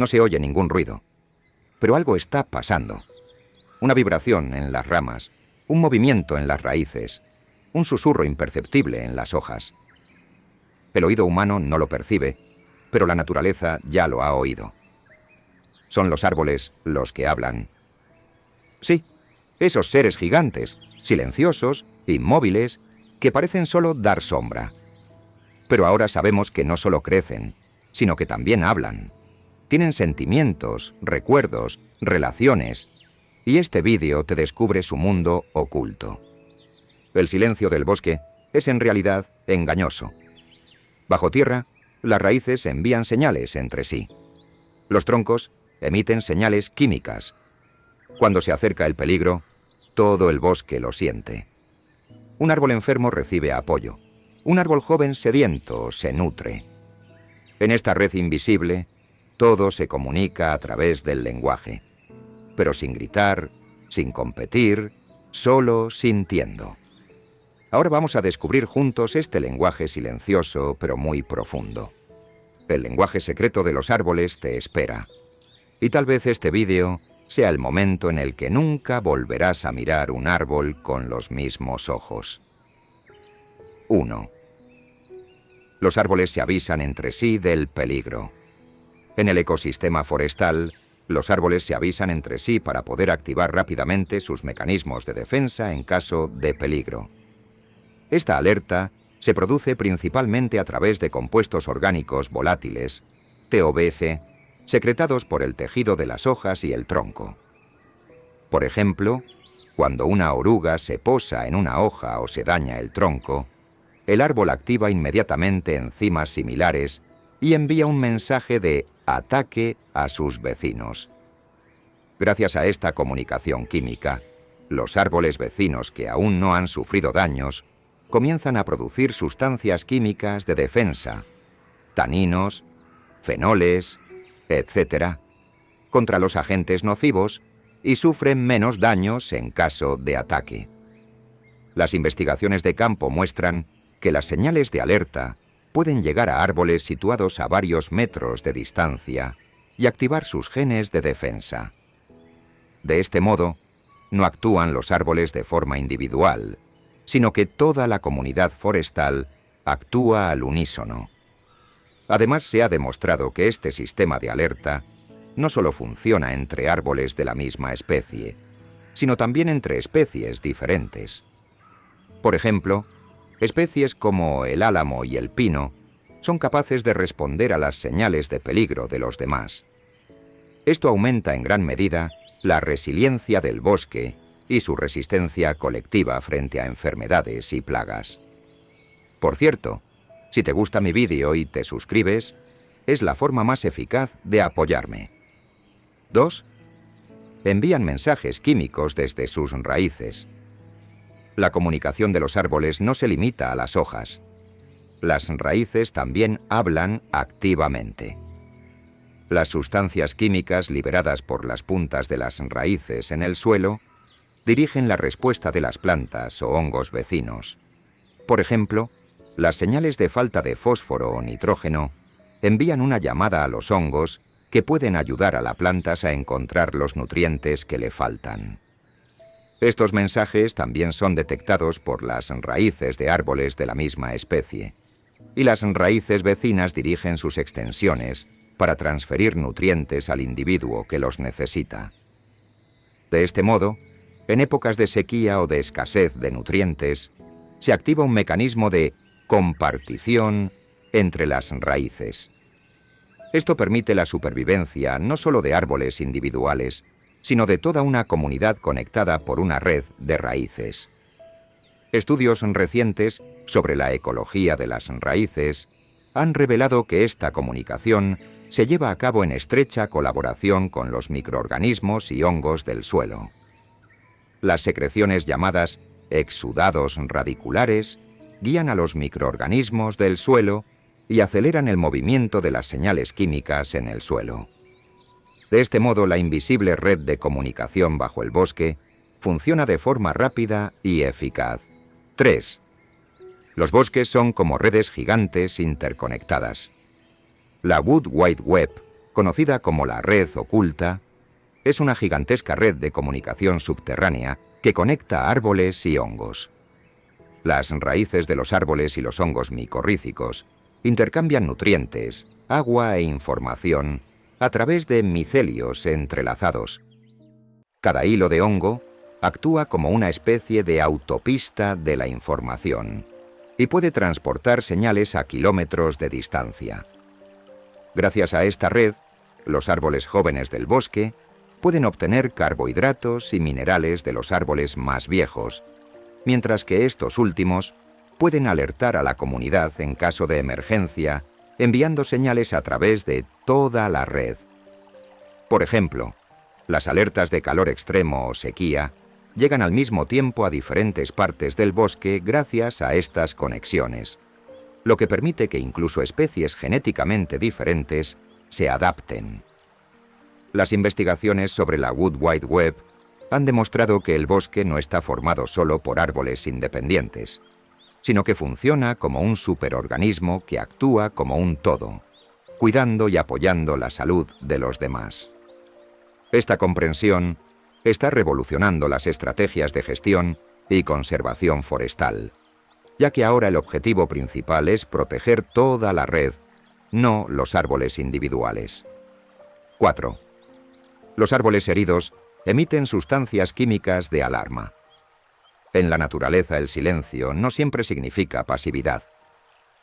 No se oye ningún ruido. Pero algo está pasando. Una vibración en las ramas, un movimiento en las raíces, un susurro imperceptible en las hojas. El oído humano no lo percibe, pero la naturaleza ya lo ha oído. Son los árboles los que hablan. Sí, esos seres gigantes, silenciosos, inmóviles, que parecen solo dar sombra. Pero ahora sabemos que no solo crecen, sino que también hablan. Tienen sentimientos, recuerdos, relaciones, y este vídeo te descubre su mundo oculto. El silencio del bosque es en realidad engañoso. Bajo tierra, las raíces envían señales entre sí. Los troncos emiten señales químicas. Cuando se acerca el peligro, todo el bosque lo siente. Un árbol enfermo recibe apoyo. Un árbol joven sediento se nutre. En esta red invisible, todo se comunica a través del lenguaje, pero sin gritar, sin competir, solo sintiendo. Ahora vamos a descubrir juntos este lenguaje silencioso, pero muy profundo. El lenguaje secreto de los árboles te espera. Y tal vez este vídeo sea el momento en el que nunca volverás a mirar un árbol con los mismos ojos. 1. Los árboles se avisan entre sí del peligro. En el ecosistema forestal, los árboles se avisan entre sí para poder activar rápidamente sus mecanismos de defensa en caso de peligro. Esta alerta se produce principalmente a través de compuestos orgánicos volátiles, TOBF, secretados por el tejido de las hojas y el tronco. Por ejemplo, cuando una oruga se posa en una hoja o se daña el tronco, el árbol activa inmediatamente enzimas similares y envía un mensaje de ataque a sus vecinos. Gracias a esta comunicación química, los árboles vecinos que aún no han sufrido daños comienzan a producir sustancias químicas de defensa, taninos, fenoles, etc., contra los agentes nocivos y sufren menos daños en caso de ataque. Las investigaciones de campo muestran que las señales de alerta pueden llegar a árboles situados a varios metros de distancia y activar sus genes de defensa. De este modo, no actúan los árboles de forma individual, sino que toda la comunidad forestal actúa al unísono. Además, se ha demostrado que este sistema de alerta no solo funciona entre árboles de la misma especie, sino también entre especies diferentes. Por ejemplo, especies como el álamo y el pino son capaces de responder a las señales de peligro de los demás. Esto aumenta en gran medida la resiliencia del bosque y su resistencia colectiva frente a enfermedades y plagas. Por cierto, si te gusta mi vídeo y te suscribes, es la forma más eficaz de apoyarme. 2. Envían mensajes químicos desde sus raíces. La comunicación de los árboles no se limita a las hojas. Las raíces también hablan activamente. Las sustancias químicas liberadas por las puntas de las raíces en el suelo dirigen la respuesta de las plantas o hongos vecinos. Por ejemplo, las señales de falta de fósforo o nitrógeno envían una llamada a los hongos que pueden ayudar a las plantas a encontrar los nutrientes que le faltan. Estos mensajes también son detectados por las raíces de árboles de la misma especie, y las raíces vecinas dirigen sus extensiones para transferir nutrientes al individuo que los necesita. De este modo, en épocas de sequía o de escasez de nutrientes, se activa un mecanismo de compartición entre las raíces. Esto permite la supervivencia no solo de árboles individuales, sino de toda una comunidad conectada por una red de raíces. Estudios recientes sobre la ecología de las raíces han revelado que esta comunicación se lleva a cabo en estrecha colaboración con los microorganismos y hongos del suelo. Las secreciones llamadas exudados radiculares guían a los microorganismos del suelo y aceleran el movimiento de las señales químicas en el suelo. De este modo, la invisible red de comunicación bajo el bosque funciona de forma rápida y eficaz. 3. Los bosques son como redes gigantes interconectadas. La Wood Wide Web conocida como la red oculta, es una gigantesca red de comunicación subterránea que conecta árboles y hongos. Las raíces de los árboles y los hongos micorrízicos intercambian nutrientes, agua e información a través de micelios entrelazados. Cada hilo de hongo actúa como una especie de autopista de la información y puede transportar señales a kilómetros de distancia. Gracias a esta red, los árboles jóvenes del bosque pueden obtener carbohidratos y minerales de los árboles más viejos, mientras que estos últimos pueden alertar a la comunidad en caso de emergencia, enviando señales a través de toda la red. Por ejemplo, las alertas de calor extremo o sequía llegan al mismo tiempo a diferentes partes del bosque gracias a estas conexiones, lo que permite que incluso especies genéticamente diferentes se adapten. Las investigaciones sobre la Wood Wide Web han demostrado que el bosque no está formado solo por árboles independientes, sino que funciona como un superorganismo que actúa como un todo, cuidando y apoyando la salud de los demás. Esta comprensión está revolucionando las estrategias de gestión y conservación forestal, ya que ahora el objetivo principal es proteger toda la red, no los árboles individuales. 4. Los árboles heridos emiten sustancias químicas de alarma. En la naturaleza el silencio no siempre significa pasividad.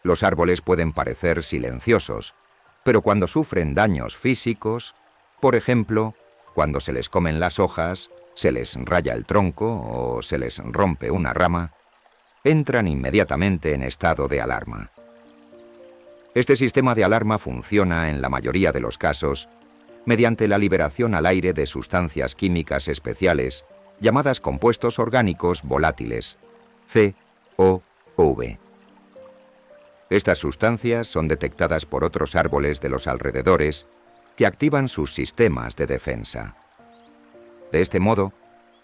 Los árboles pueden parecer silenciosos, pero cuando sufren daños físicos, por ejemplo, cuando se les comen las hojas, se les raya el tronco o se les rompe una rama, entran inmediatamente en estado de alarma. Este sistema de alarma funciona en la mayoría de los casos mediante la liberación al aire de sustancias químicas especiales llamadas compuestos orgánicos volátiles, COV. Estas sustancias son detectadas por otros árboles de los alrededores que activan sus sistemas de defensa. De este modo,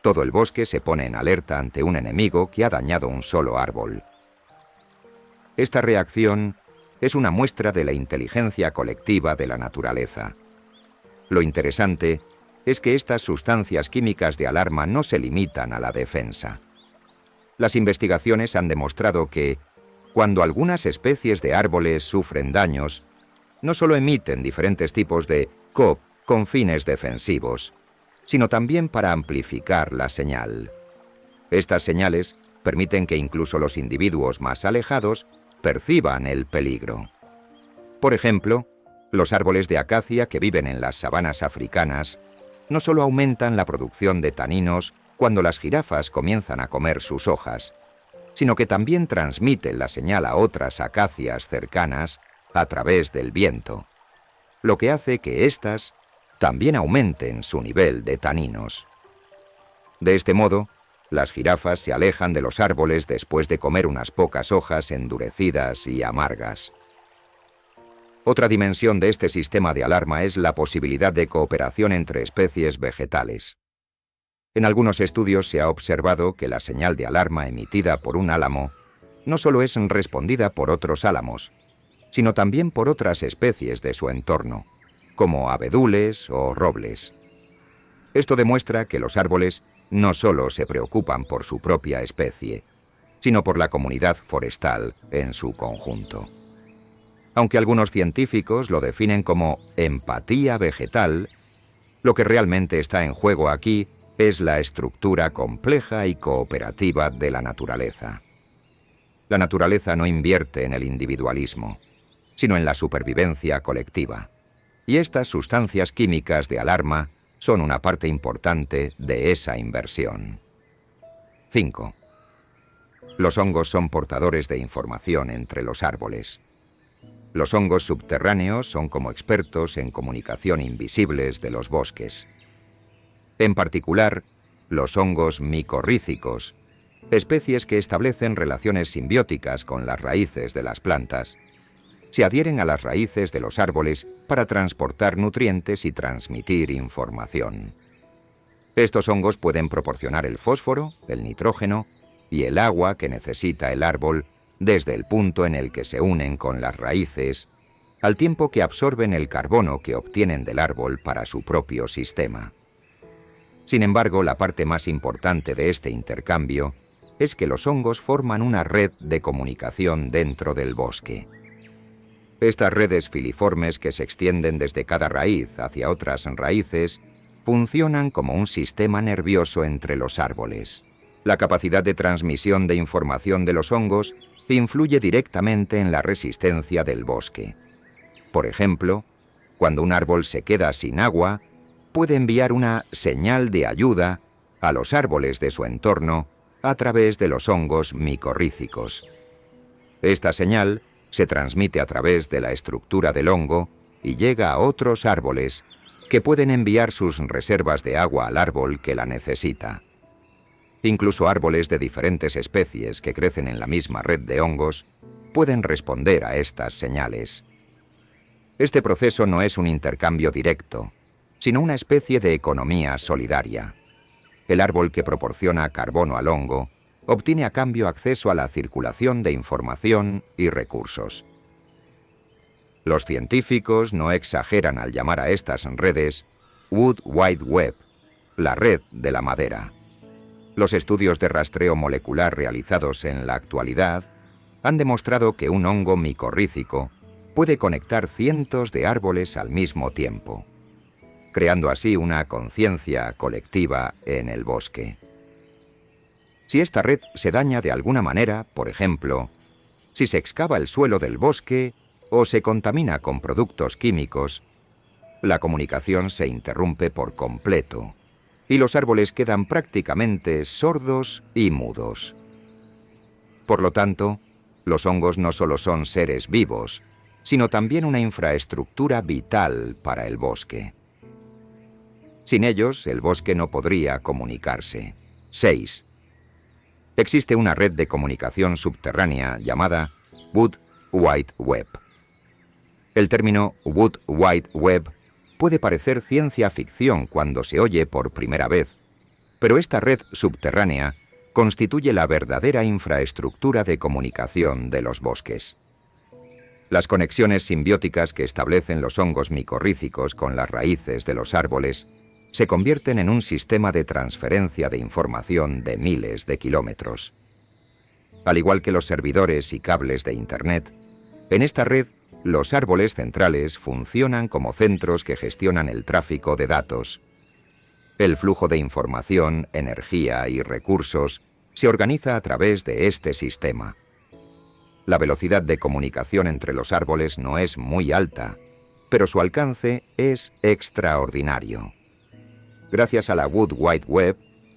todo el bosque se pone en alerta ante un enemigo que ha dañado un solo árbol. Esta reacción es una muestra de la inteligencia colectiva de la naturaleza. Lo interesante es que estas sustancias químicas de alarma no se limitan a la defensa. Las investigaciones han demostrado que, cuando algunas especies de árboles sufren daños, no solo emiten diferentes tipos de COV con fines defensivos, sino también para amplificar la señal. Estas señales permiten que incluso los individuos más alejados perciban el peligro. Por ejemplo, los árboles de acacia que viven en las sabanas africanas no solo aumentan la producción de taninos cuando las jirafas comienzan a comer sus hojas, sino que también transmiten la señal a otras acacias cercanas a través del viento, lo que hace que éstas también aumenten su nivel de taninos. De este modo, las jirafas se alejan de los árboles después de comer unas pocas hojas endurecidas y amargas. Otra dimensión de este sistema de alarma es la posibilidad de cooperación entre especies vegetales. En algunos estudios se ha observado que la señal de alarma emitida por un álamo no solo es respondida por otros álamos, sino también por otras especies de su entorno, como abedules o robles. Esto demuestra que los árboles no solo se preocupan por su propia especie, sino por la comunidad forestal en su conjunto. Aunque algunos científicos lo definen como empatía vegetal, lo que realmente está en juego aquí es la estructura compleja y cooperativa de la naturaleza. La naturaleza no invierte en el individualismo, sino en la supervivencia colectiva. Y estas sustancias químicas de alarma son una parte importante de esa inversión. 5. Los hongos son portadores de información entre los árboles. Los hongos subterráneos son como expertos en comunicación invisibles de los bosques. En particular, los hongos micorrízicos, especies que establecen relaciones simbióticas con las raíces de las plantas, se adhieren a las raíces de los árboles para transportar nutrientes y transmitir información. Estos hongos pueden proporcionar el fósforo, el nitrógeno y el agua que necesita el árbol desde el punto en el que se unen con las raíces al tiempo que absorben el carbono que obtienen del árbol para su propio sistema. Sin embargo, la parte más importante de este intercambio es que los hongos forman una red de comunicación dentro del bosque. Estas redes filiformes que se extienden desde cada raíz hacia otras raíces funcionan como un sistema nervioso entre los árboles. La capacidad de transmisión de información de los hongos influye directamente en la resistencia del bosque. Por ejemplo, cuando un árbol se queda sin agua, puede enviar una señal de ayuda a los árboles de su entorno a través de los hongos micorrízicos. Esta señal se transmite a través de la estructura del hongo y llega a otros árboles que pueden enviar sus reservas de agua al árbol que la necesita. Incluso árboles de diferentes especies que crecen en la misma red de hongos pueden responder a estas señales. Este proceso no es un intercambio directo, sino una especie de economía solidaria. El árbol que proporciona carbono al hongo obtiene a cambio acceso a la circulación de información y recursos. Los científicos no exageran al llamar a estas redes Wood Wide Web, la red de la madera. Los estudios de rastreo molecular realizados en la actualidad han demostrado que un hongo micorrícico puede conectar cientos de árboles al mismo tiempo, creando así una conciencia colectiva en el bosque. Si esta red se daña de alguna manera, por ejemplo, si se excava el suelo del bosque o se contamina con productos químicos, la comunicación se interrumpe por completo y los árboles quedan prácticamente sordos y mudos. Por lo tanto, los hongos no solo son seres vivos, sino también una infraestructura vital para el bosque. Sin ellos, el bosque no podría comunicarse. 6. Existe una red de comunicación subterránea llamada Wood Wide Web. El término Wood Wide Web puede parecer ciencia ficción cuando se oye por primera vez, pero esta red subterránea constituye la verdadera infraestructura de comunicación de los bosques. Las conexiones simbióticas que establecen los hongos micorrízicos con las raíces de los árboles se convierten en un sistema de transferencia de información de miles de kilómetros. Al igual que los servidores y cables de Internet, en esta red los árboles centrales funcionan como centros que gestionan el tráfico de datos. El flujo de información, energía y recursos se organiza a través de este sistema. La velocidad de comunicación entre los árboles no es muy alta, pero su alcance es extraordinario. Gracias a la Wood Wide Web,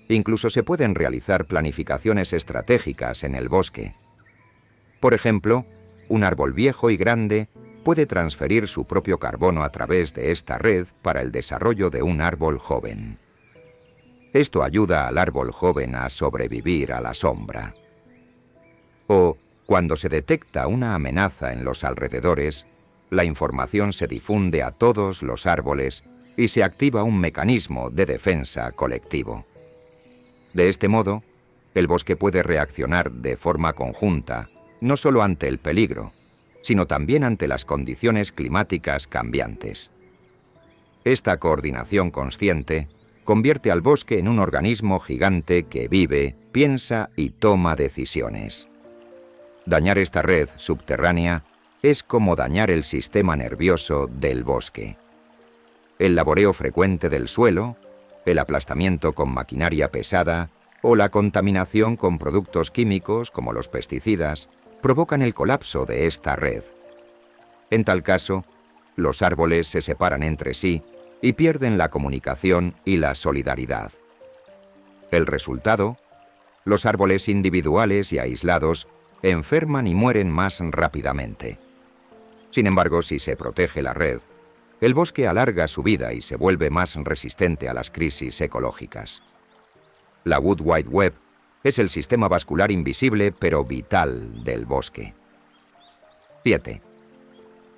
incluso se pueden realizar planificaciones estratégicas en el bosque. Por ejemplo, un árbol viejo y grande puede transferir su propio carbono a través de esta red para el desarrollo de un árbol joven. Esto ayuda al árbol joven a sobrevivir a la sombra. O, cuando se detecta una amenaza en los alrededores, la información se difunde a todos los árboles y se activa un mecanismo de defensa colectivo. De este modo, el bosque puede reaccionar de forma conjunta, no solo ante el peligro, sino también ante las condiciones climáticas cambiantes. Esta coordinación consciente convierte al bosque en un organismo gigante que vive, piensa y toma decisiones. Dañar esta red subterránea es como dañar el sistema nervioso del bosque. El laboreo frecuente del suelo, el aplastamiento con maquinaria pesada o la contaminación con productos químicos como los pesticidas provocan el colapso de esta red. En tal caso, los árboles se separan entre sí y pierden la comunicación y la solidaridad. El resultado, los árboles individuales y aislados enferman y mueren más rápidamente. Sin embargo, si se protege la red, el bosque alarga su vida y se vuelve más resistente a las crisis ecológicas. La Wood Wide Web es el sistema vascular invisible pero vital del bosque. 7.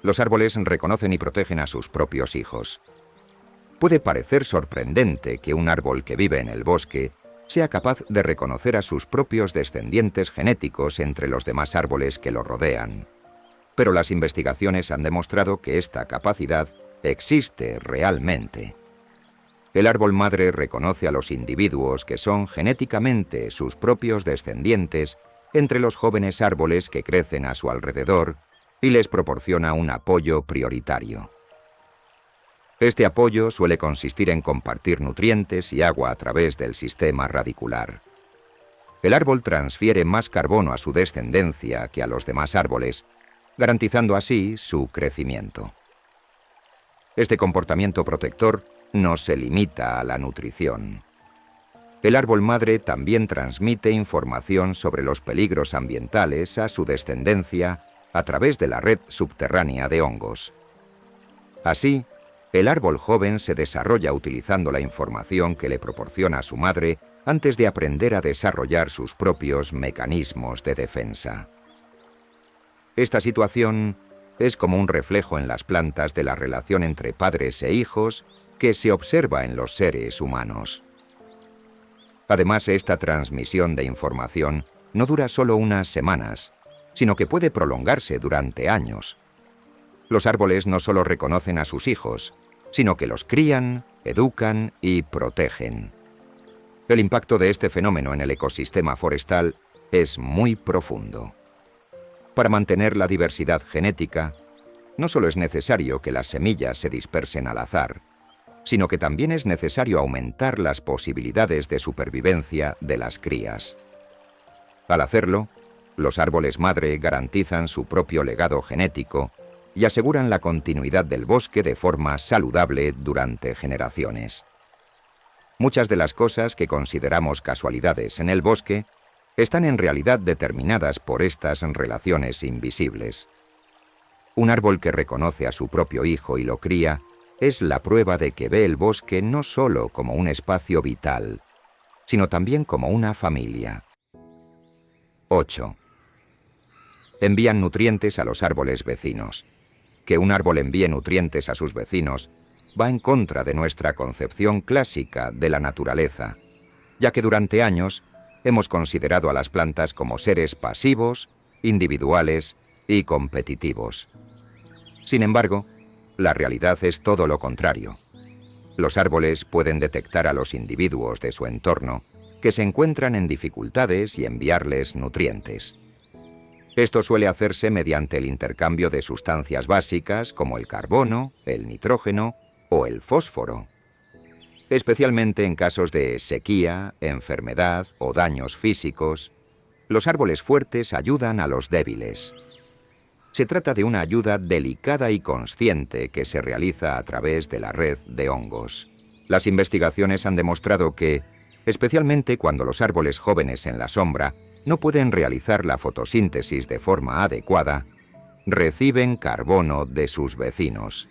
Los árboles reconocen y protegen a sus propios hijos. Puede parecer sorprendente que un árbol que vive en el bosque sea capaz de reconocer a sus propios descendientes genéticos entre los demás árboles que lo rodean. Pero las investigaciones han demostrado que esta capacidad existe realmente. El árbol madre reconoce a los individuos que son genéticamente sus propios descendientes entre los jóvenes árboles que crecen a su alrededor y les proporciona un apoyo prioritario. Este apoyo suele consistir en compartir nutrientes y agua a través del sistema radicular. El árbol transfiere más carbono a su descendencia que a los demás árboles, garantizando así su crecimiento. Este comportamiento protector no se limita a la nutrición. El árbol madre también transmite información sobre los peligros ambientales a su descendencia a través de la red subterránea de hongos. Así, el árbol joven se desarrolla utilizando la información que le proporciona su madre antes de aprender a desarrollar sus propios mecanismos de defensa. Esta situación es como un reflejo en las plantas de la relación entre padres e hijos que se observa en los seres humanos. Además, esta transmisión de información no dura solo unas semanas, sino que puede prolongarse durante años. Los árboles no solo reconocen a sus hijos, sino que los crían, educan y protegen. El impacto de este fenómeno en el ecosistema forestal es muy profundo. Para mantener la diversidad genética, no solo es necesario que las semillas se dispersen al azar, sino que también es necesario aumentar las posibilidades de supervivencia de las crías. Al hacerlo, los árboles madre garantizan su propio legado genético y aseguran la continuidad del bosque de forma saludable durante generaciones. Muchas de las cosas que consideramos casualidades en el bosque están en realidad determinadas por estas relaciones invisibles. Un árbol que reconoce a su propio hijo y lo cría es la prueba de que ve el bosque no solo como un espacio vital, sino también como una familia. 8. Envían nutrientes a los árboles vecinos. Que un árbol envíe nutrientes a sus vecinos va en contra de nuestra concepción clásica de la naturaleza, ya que durante años hemos considerado a las plantas como seres pasivos, individuales y competitivos. Sin embargo, la realidad es todo lo contrario. Los árboles pueden detectar a los individuos de su entorno que se encuentran en dificultades y enviarles nutrientes. Esto suele hacerse mediante el intercambio de sustancias básicas como el carbono, el nitrógeno o el fósforo. Especialmente en casos de sequía, enfermedad o daños físicos, los árboles fuertes ayudan a los débiles. Se trata de una ayuda delicada y consciente que se realiza a través de la red de hongos. Las investigaciones han demostrado que, especialmente cuando los árboles jóvenes en la sombra no pueden realizar la fotosíntesis de forma adecuada, reciben carbono de sus vecinos.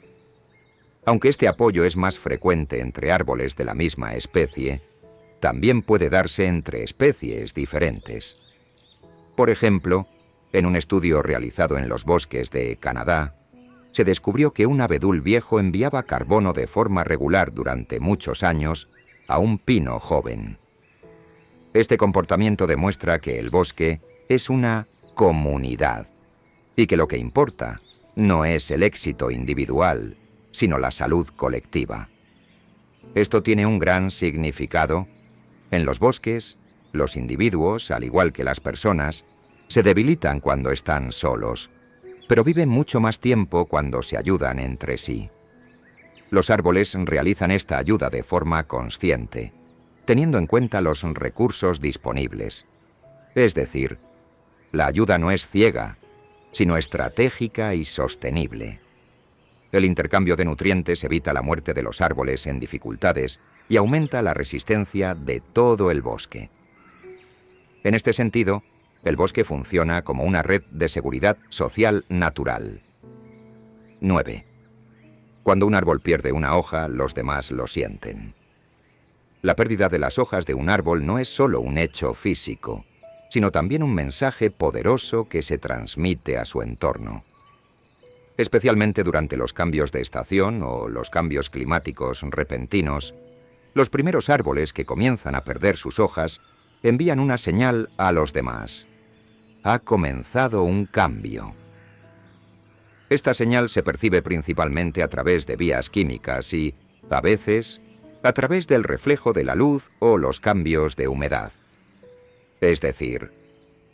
Aunque este apoyo es más frecuente entre árboles de la misma especie, también puede darse entre especies diferentes. Por ejemplo, en un estudio realizado en los bosques de Canadá, se descubrió que un abedul viejo enviaba carbono de forma regular durante muchos años a un pino joven. Este comportamiento demuestra que el bosque es una comunidad y que lo que importa no es el éxito individual, sino la salud colectiva. Esto tiene un gran significado. En los bosques, los individuos, al igual que las personas, se debilitan cuando están solos, pero viven mucho más tiempo cuando se ayudan entre sí. Los árboles realizan esta ayuda de forma consciente, teniendo en cuenta los recursos disponibles. Es decir, la ayuda no es ciega, sino estratégica y sostenible. El intercambio de nutrientes evita la muerte de los árboles en dificultades y aumenta la resistencia de todo el bosque. En este sentido, el bosque funciona como una red de seguridad social natural. 9. Cuando un árbol pierde una hoja, los demás lo sienten. La pérdida de las hojas de un árbol no es solo un hecho físico, sino también un mensaje poderoso que se transmite a su entorno. Especialmente durante los cambios de estación o los cambios climáticos repentinos, los primeros árboles que comienzan a perder sus hojas envían una señal a los demás. Ha comenzado un cambio. Esta señal se percibe principalmente a través de vías químicas y, a veces, a través del reflejo de la luz o los cambios de humedad. Es decir,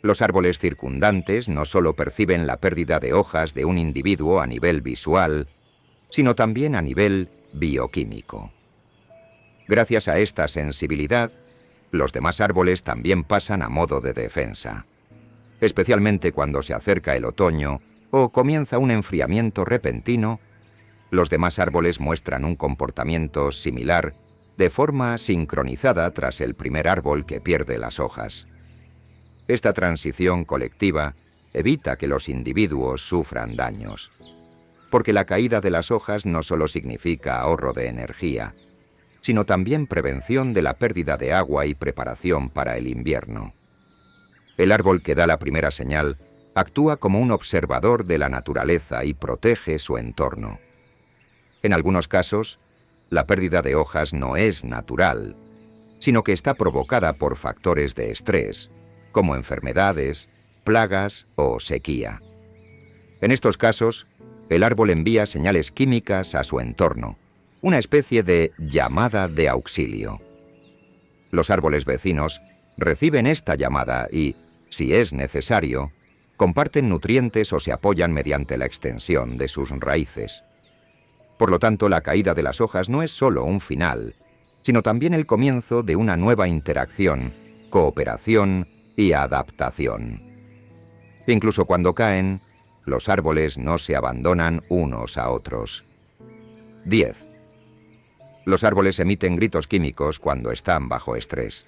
los árboles circundantes no solo perciben la pérdida de hojas de un individuo a nivel visual, sino también a nivel bioquímico. Gracias a esta sensibilidad, los demás árboles también pasan a modo de defensa, especialmente cuando se acerca el otoño o comienza un enfriamiento repentino. Los demás árboles muestran un comportamiento similar de forma sincronizada tras el primer árbol que pierde las hojas. Esta transición colectiva evita que los individuos sufran daños, porque la caída de las hojas no solo significa ahorro de energía, sino también prevención de la pérdida de agua y preparación para el invierno. El árbol que da la primera señal actúa como un observador de la naturaleza y protege su entorno. En algunos casos, la pérdida de hojas no es natural, sino que está provocada por factores de estrés, como enfermedades, plagas o sequía. En estos casos, el árbol envía señales químicas a su entorno, una especie de llamada de auxilio. Los árboles vecinos reciben esta llamada y, si es necesario, comparten nutrientes o se apoyan mediante la extensión de sus raíces. Por lo tanto, la caída de las hojas no es solo un final, sino también el comienzo de una nueva interacción, cooperación y adaptación. Incluso cuando caen, los árboles no se abandonan unos a otros. 10. Los árboles emiten gritos químicos cuando están bajo estrés.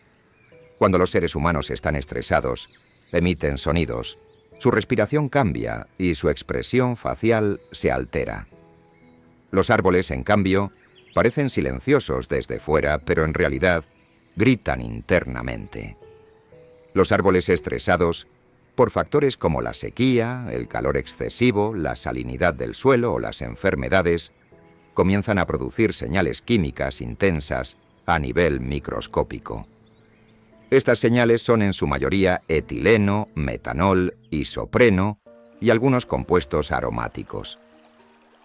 Cuando los seres humanos están estresados, emiten sonidos, su respiración cambia y su expresión facial se altera. Los árboles, en cambio, parecen silenciosos desde fuera, pero en realidad gritan internamente. Los árboles estresados, por factores como la sequía, el calor excesivo, la salinidad del suelo o las enfermedades, comienzan a producir señales químicas intensas a nivel microscópico. Estas señales son en su mayoría etileno, metanol, isopreno y algunos compuestos aromáticos.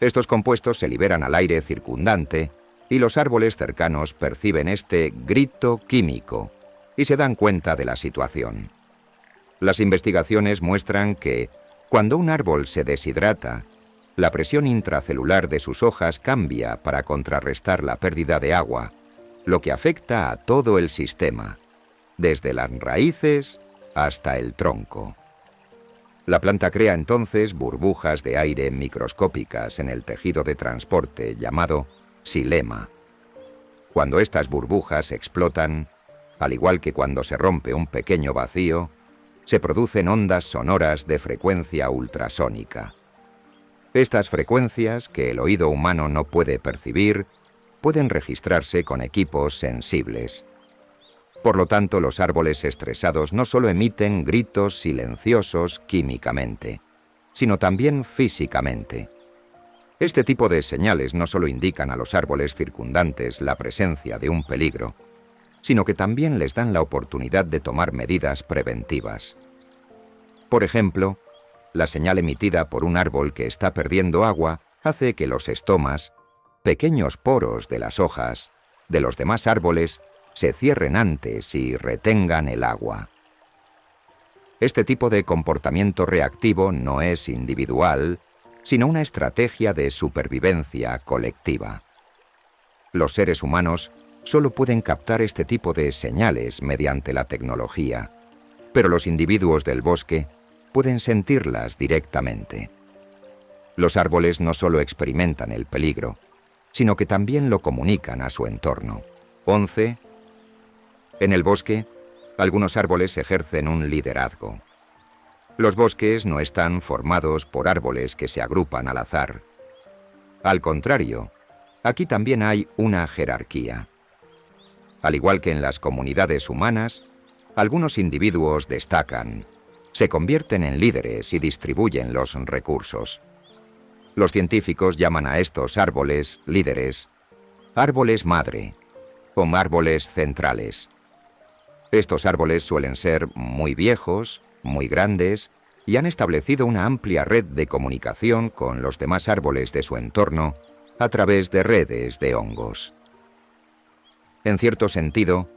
Estos compuestos se liberan al aire circundante y los árboles cercanos perciben este grito químico y se dan cuenta de la situación. Las investigaciones muestran que, cuando un árbol se deshidrata, la presión intracelular de sus hojas cambia para contrarrestar la pérdida de agua, lo que afecta a todo el sistema, desde las raíces hasta el tronco. La planta crea entonces burbujas de aire microscópicas en el tejido de transporte llamado xilema. Cuando estas burbujas explotan, al igual que cuando se rompe un pequeño vacío, se producen ondas sonoras de frecuencia ultrasónica. Estas frecuencias, que el oído humano no puede percibir, pueden registrarse con equipos sensibles. Por lo tanto, los árboles estresados no solo emiten gritos silenciosos químicamente, sino también físicamente. Este tipo de señales no solo indican a los árboles circundantes la presencia de un peligro, sino que también les dan la oportunidad de tomar medidas preventivas. Por ejemplo, la señal emitida por un árbol que está perdiendo agua hace que los estomas, pequeños poros de las hojas, de los demás árboles, se cierren antes y retengan el agua. Este tipo de comportamiento reactivo no es individual, sino una estrategia de supervivencia colectiva. Los seres humanos solo pueden captar este tipo de señales mediante la tecnología, pero los individuos del bosque pueden sentirlas directamente. Los árboles no solo experimentan el peligro, sino que también lo comunican a su entorno. 11. En el bosque, algunos árboles ejercen un liderazgo. Los bosques no están formados por árboles que se agrupan al azar. Al contrario, aquí también hay una jerarquía. Al igual que en las comunidades humanas, algunos individuos destacan, se convierten en líderes y distribuyen los recursos. Los científicos llaman a estos árboles líderes, árboles madre o árboles centrales. Estos árboles suelen ser muy viejos, muy grandes y han establecido una amplia red de comunicación con los demás árboles de su entorno a través de redes de hongos. En cierto sentido,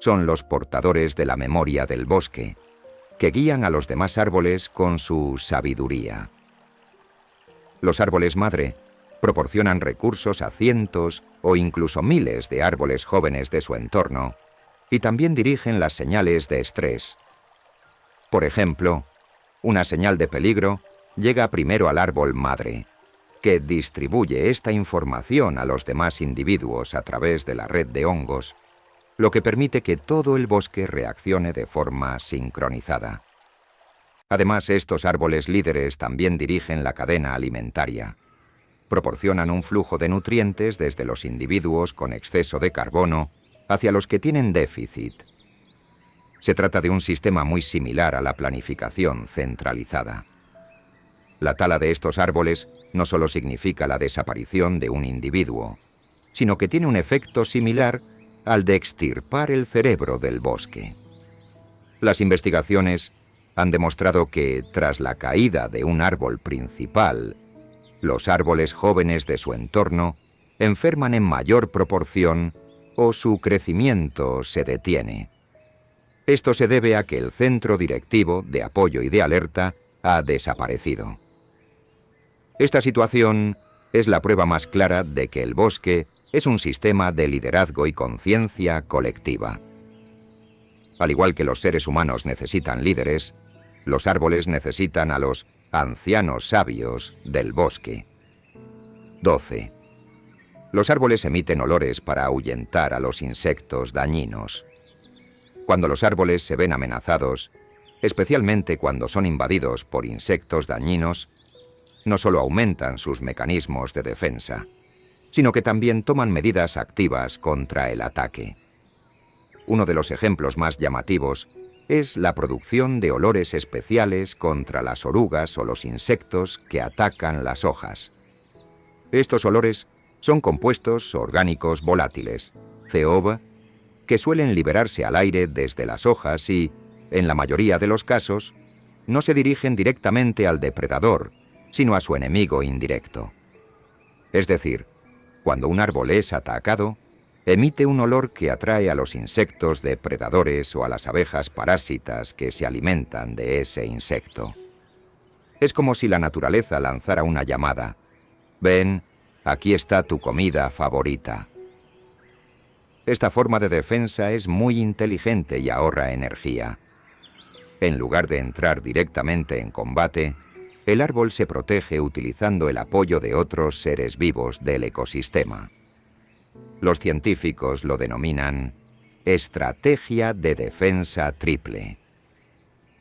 son los portadores de la memoria del bosque, que guían a los demás árboles con su sabiduría. Los árboles madre proporcionan recursos a cientos o incluso miles de árboles jóvenes de su entorno y también dirigen las señales de estrés. Por ejemplo, una señal de peligro llega primero al árbol madre, que distribuye esta información a los demás individuos a través de la red de hongos, lo que permite que todo el bosque reaccione de forma sincronizada. Además, estos árboles líderes también dirigen la cadena alimentaria. Proporcionan un flujo de nutrientes desde los individuos con exceso de carbono hacia los que tienen déficit. Se trata de un sistema muy similar a la planificación centralizada. La tala de estos árboles no solo significa la desaparición de un individuo, sino que tiene un efecto similar al de extirpar el cerebro del bosque. Las investigaciones han demostrado que, tras la caída de un árbol principal, los árboles jóvenes de su entorno enferman en mayor proporción o su crecimiento se detiene. Esto se debe a que el centro directivo de apoyo y de alerta ha desaparecido. Esta situación es la prueba más clara de que el bosque es un sistema de liderazgo y conciencia colectiva. Al igual que los seres humanos necesitan líderes, los árboles necesitan a los ancianos sabios del bosque. 12. Los árboles emiten olores para ahuyentar a los insectos dañinos. Cuando los árboles se ven amenazados, especialmente cuando son invadidos por insectos dañinos, no solo aumentan sus mecanismos de defensa, sino que también toman medidas activas contra el ataque. Uno de los ejemplos más llamativos es la producción de olores especiales contra las orugas o los insectos que atacan las hojas. Estos olores son compuestos orgánicos volátiles, COV, que suelen liberarse al aire desde las hojas y, en la mayoría de los casos, no se dirigen directamente al depredador, sino a su enemigo indirecto. Es decir, cuando un árbol es atacado, emite un olor que atrae a los insectos depredadores o a las abejas parásitas que se alimentan de ese insecto. Es como si la naturaleza lanzara una llamada: «Ven, aquí está tu comida favorita». Esta forma de defensa es muy inteligente y ahorra energía. En lugar de entrar directamente en combate, el árbol se protege utilizando el apoyo de otros seres vivos del ecosistema. Los científicos lo denominan estrategia de defensa triple.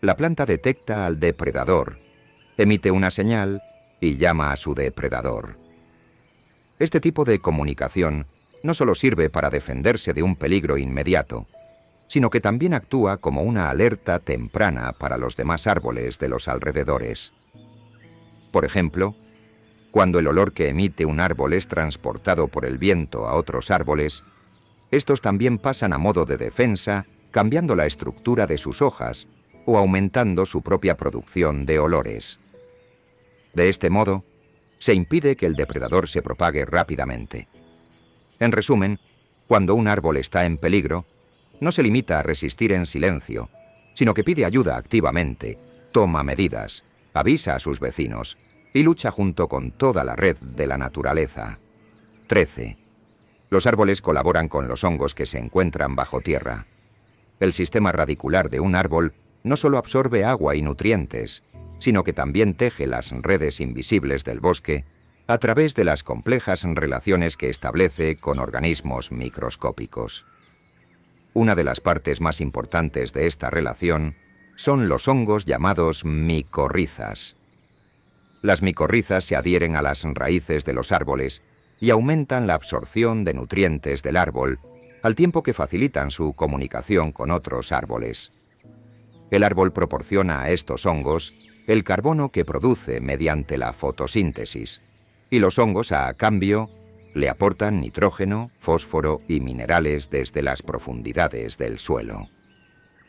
La planta detecta al depredador, emite una señal y llama a su depredador. Este tipo de comunicación no solo sirve para defenderse de un peligro inmediato, sino que también actúa como una alerta temprana para los demás árboles de los alrededores. Por ejemplo, cuando el olor que emite un árbol es transportado por el viento a otros árboles, estos también pasan a modo de defensa, cambiando la estructura de sus hojas o aumentando su propia producción de olores. De este modo, se impide que el depredador se propague rápidamente. En resumen, cuando un árbol está en peligro, no se limita a resistir en silencio, sino que pide ayuda activamente, toma medidas, avisa a sus vecinos y lucha junto con toda la red de la naturaleza. 13. Los árboles colaboran con los hongos que se encuentran bajo tierra. El sistema radicular de un árbol no solo absorbe agua y nutrientes, sino que también teje las redes invisibles del bosque a través de las complejas relaciones que establece con organismos microscópicos. Una de las partes más importantes de esta relación son los hongos llamados micorrizas. Las micorrizas se adhieren a las raíces de los árboles y aumentan la absorción de nutrientes del árbol, al tiempo que facilitan su comunicación con otros árboles. El árbol proporciona a estos hongos el carbono que produce mediante la fotosíntesis, y los hongos, a cambio, le aportan nitrógeno, fósforo y minerales desde las profundidades del suelo.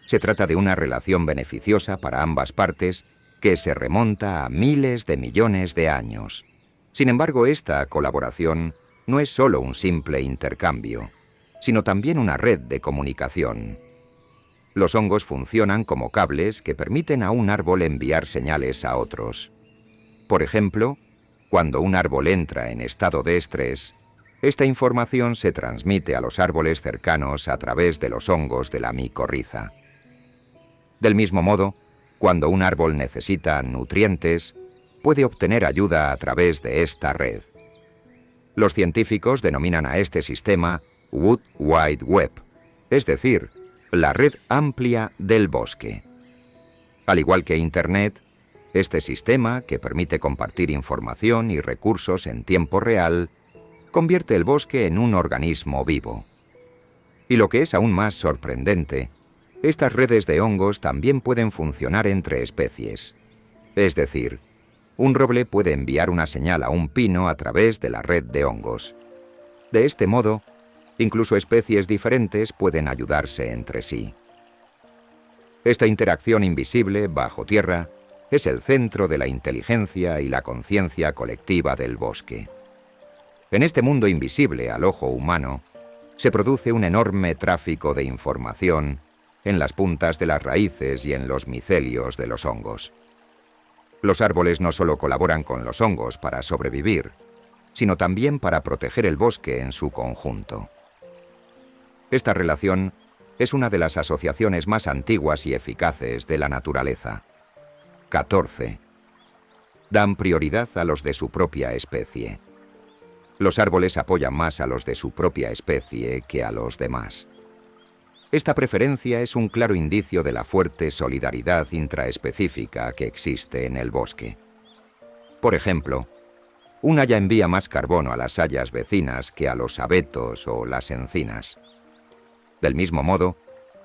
Se trata de una relación beneficiosa para ambas partes que se remonta a miles de millones de años. Sin embargo, esta colaboración no es solo un simple intercambio, sino también una red de comunicación. Los hongos funcionan como cables que permiten a un árbol enviar señales a otros. Por ejemplo, cuando un árbol entra en estado de estrés, esta información se transmite a los árboles cercanos a través de los hongos de la micorriza. Del mismo modo, cuando un árbol necesita nutrientes, puede obtener ayuda a través de esta red. Los científicos denominan a este sistema Wood Wide Web, es decir, la red amplia del bosque. Al igual que Internet, este sistema, que permite compartir información y recursos en tiempo real, convierte el bosque en un organismo vivo. Y lo que es aún más sorprendente, estas redes de hongos también pueden funcionar entre especies. Es decir, un roble puede enviar una señal a un pino a través de la red de hongos. De este modo, incluso especies diferentes pueden ayudarse entre sí. Esta interacción invisible bajo tierra es el centro de la inteligencia y la conciencia colectiva del bosque. En este mundo invisible al ojo humano, se produce un enorme tráfico de información en las puntas de las raíces y en los micelios de los hongos. Los árboles no solo colaboran con los hongos para sobrevivir, sino también para proteger el bosque en su conjunto. Esta relación es una de las asociaciones más antiguas y eficaces de la naturaleza. 14. Dan prioridad a los de su propia especie. Los árboles apoyan más a los de su propia especie que a los demás. Esta preferencia es un claro indicio de la fuerte solidaridad intraespecífica que existe en el bosque. Por ejemplo, un haya envía más carbono a las hayas vecinas que a los abetos o las encinas. Del mismo modo,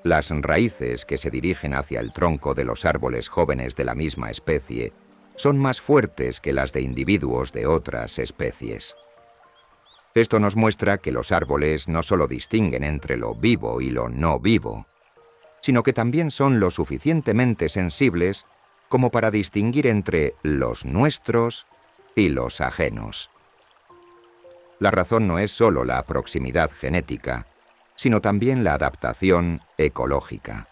las raíces que se dirigen hacia el tronco de los árboles jóvenes de la misma especie son más fuertes que las de individuos de otras especies. Esto nos muestra que los árboles no solo distinguen entre lo vivo y lo no vivo, sino que también son lo suficientemente sensibles como para distinguir entre los nuestros y los ajenos. La razón no es solo la proximidad genética, sino también la adaptación ecológica.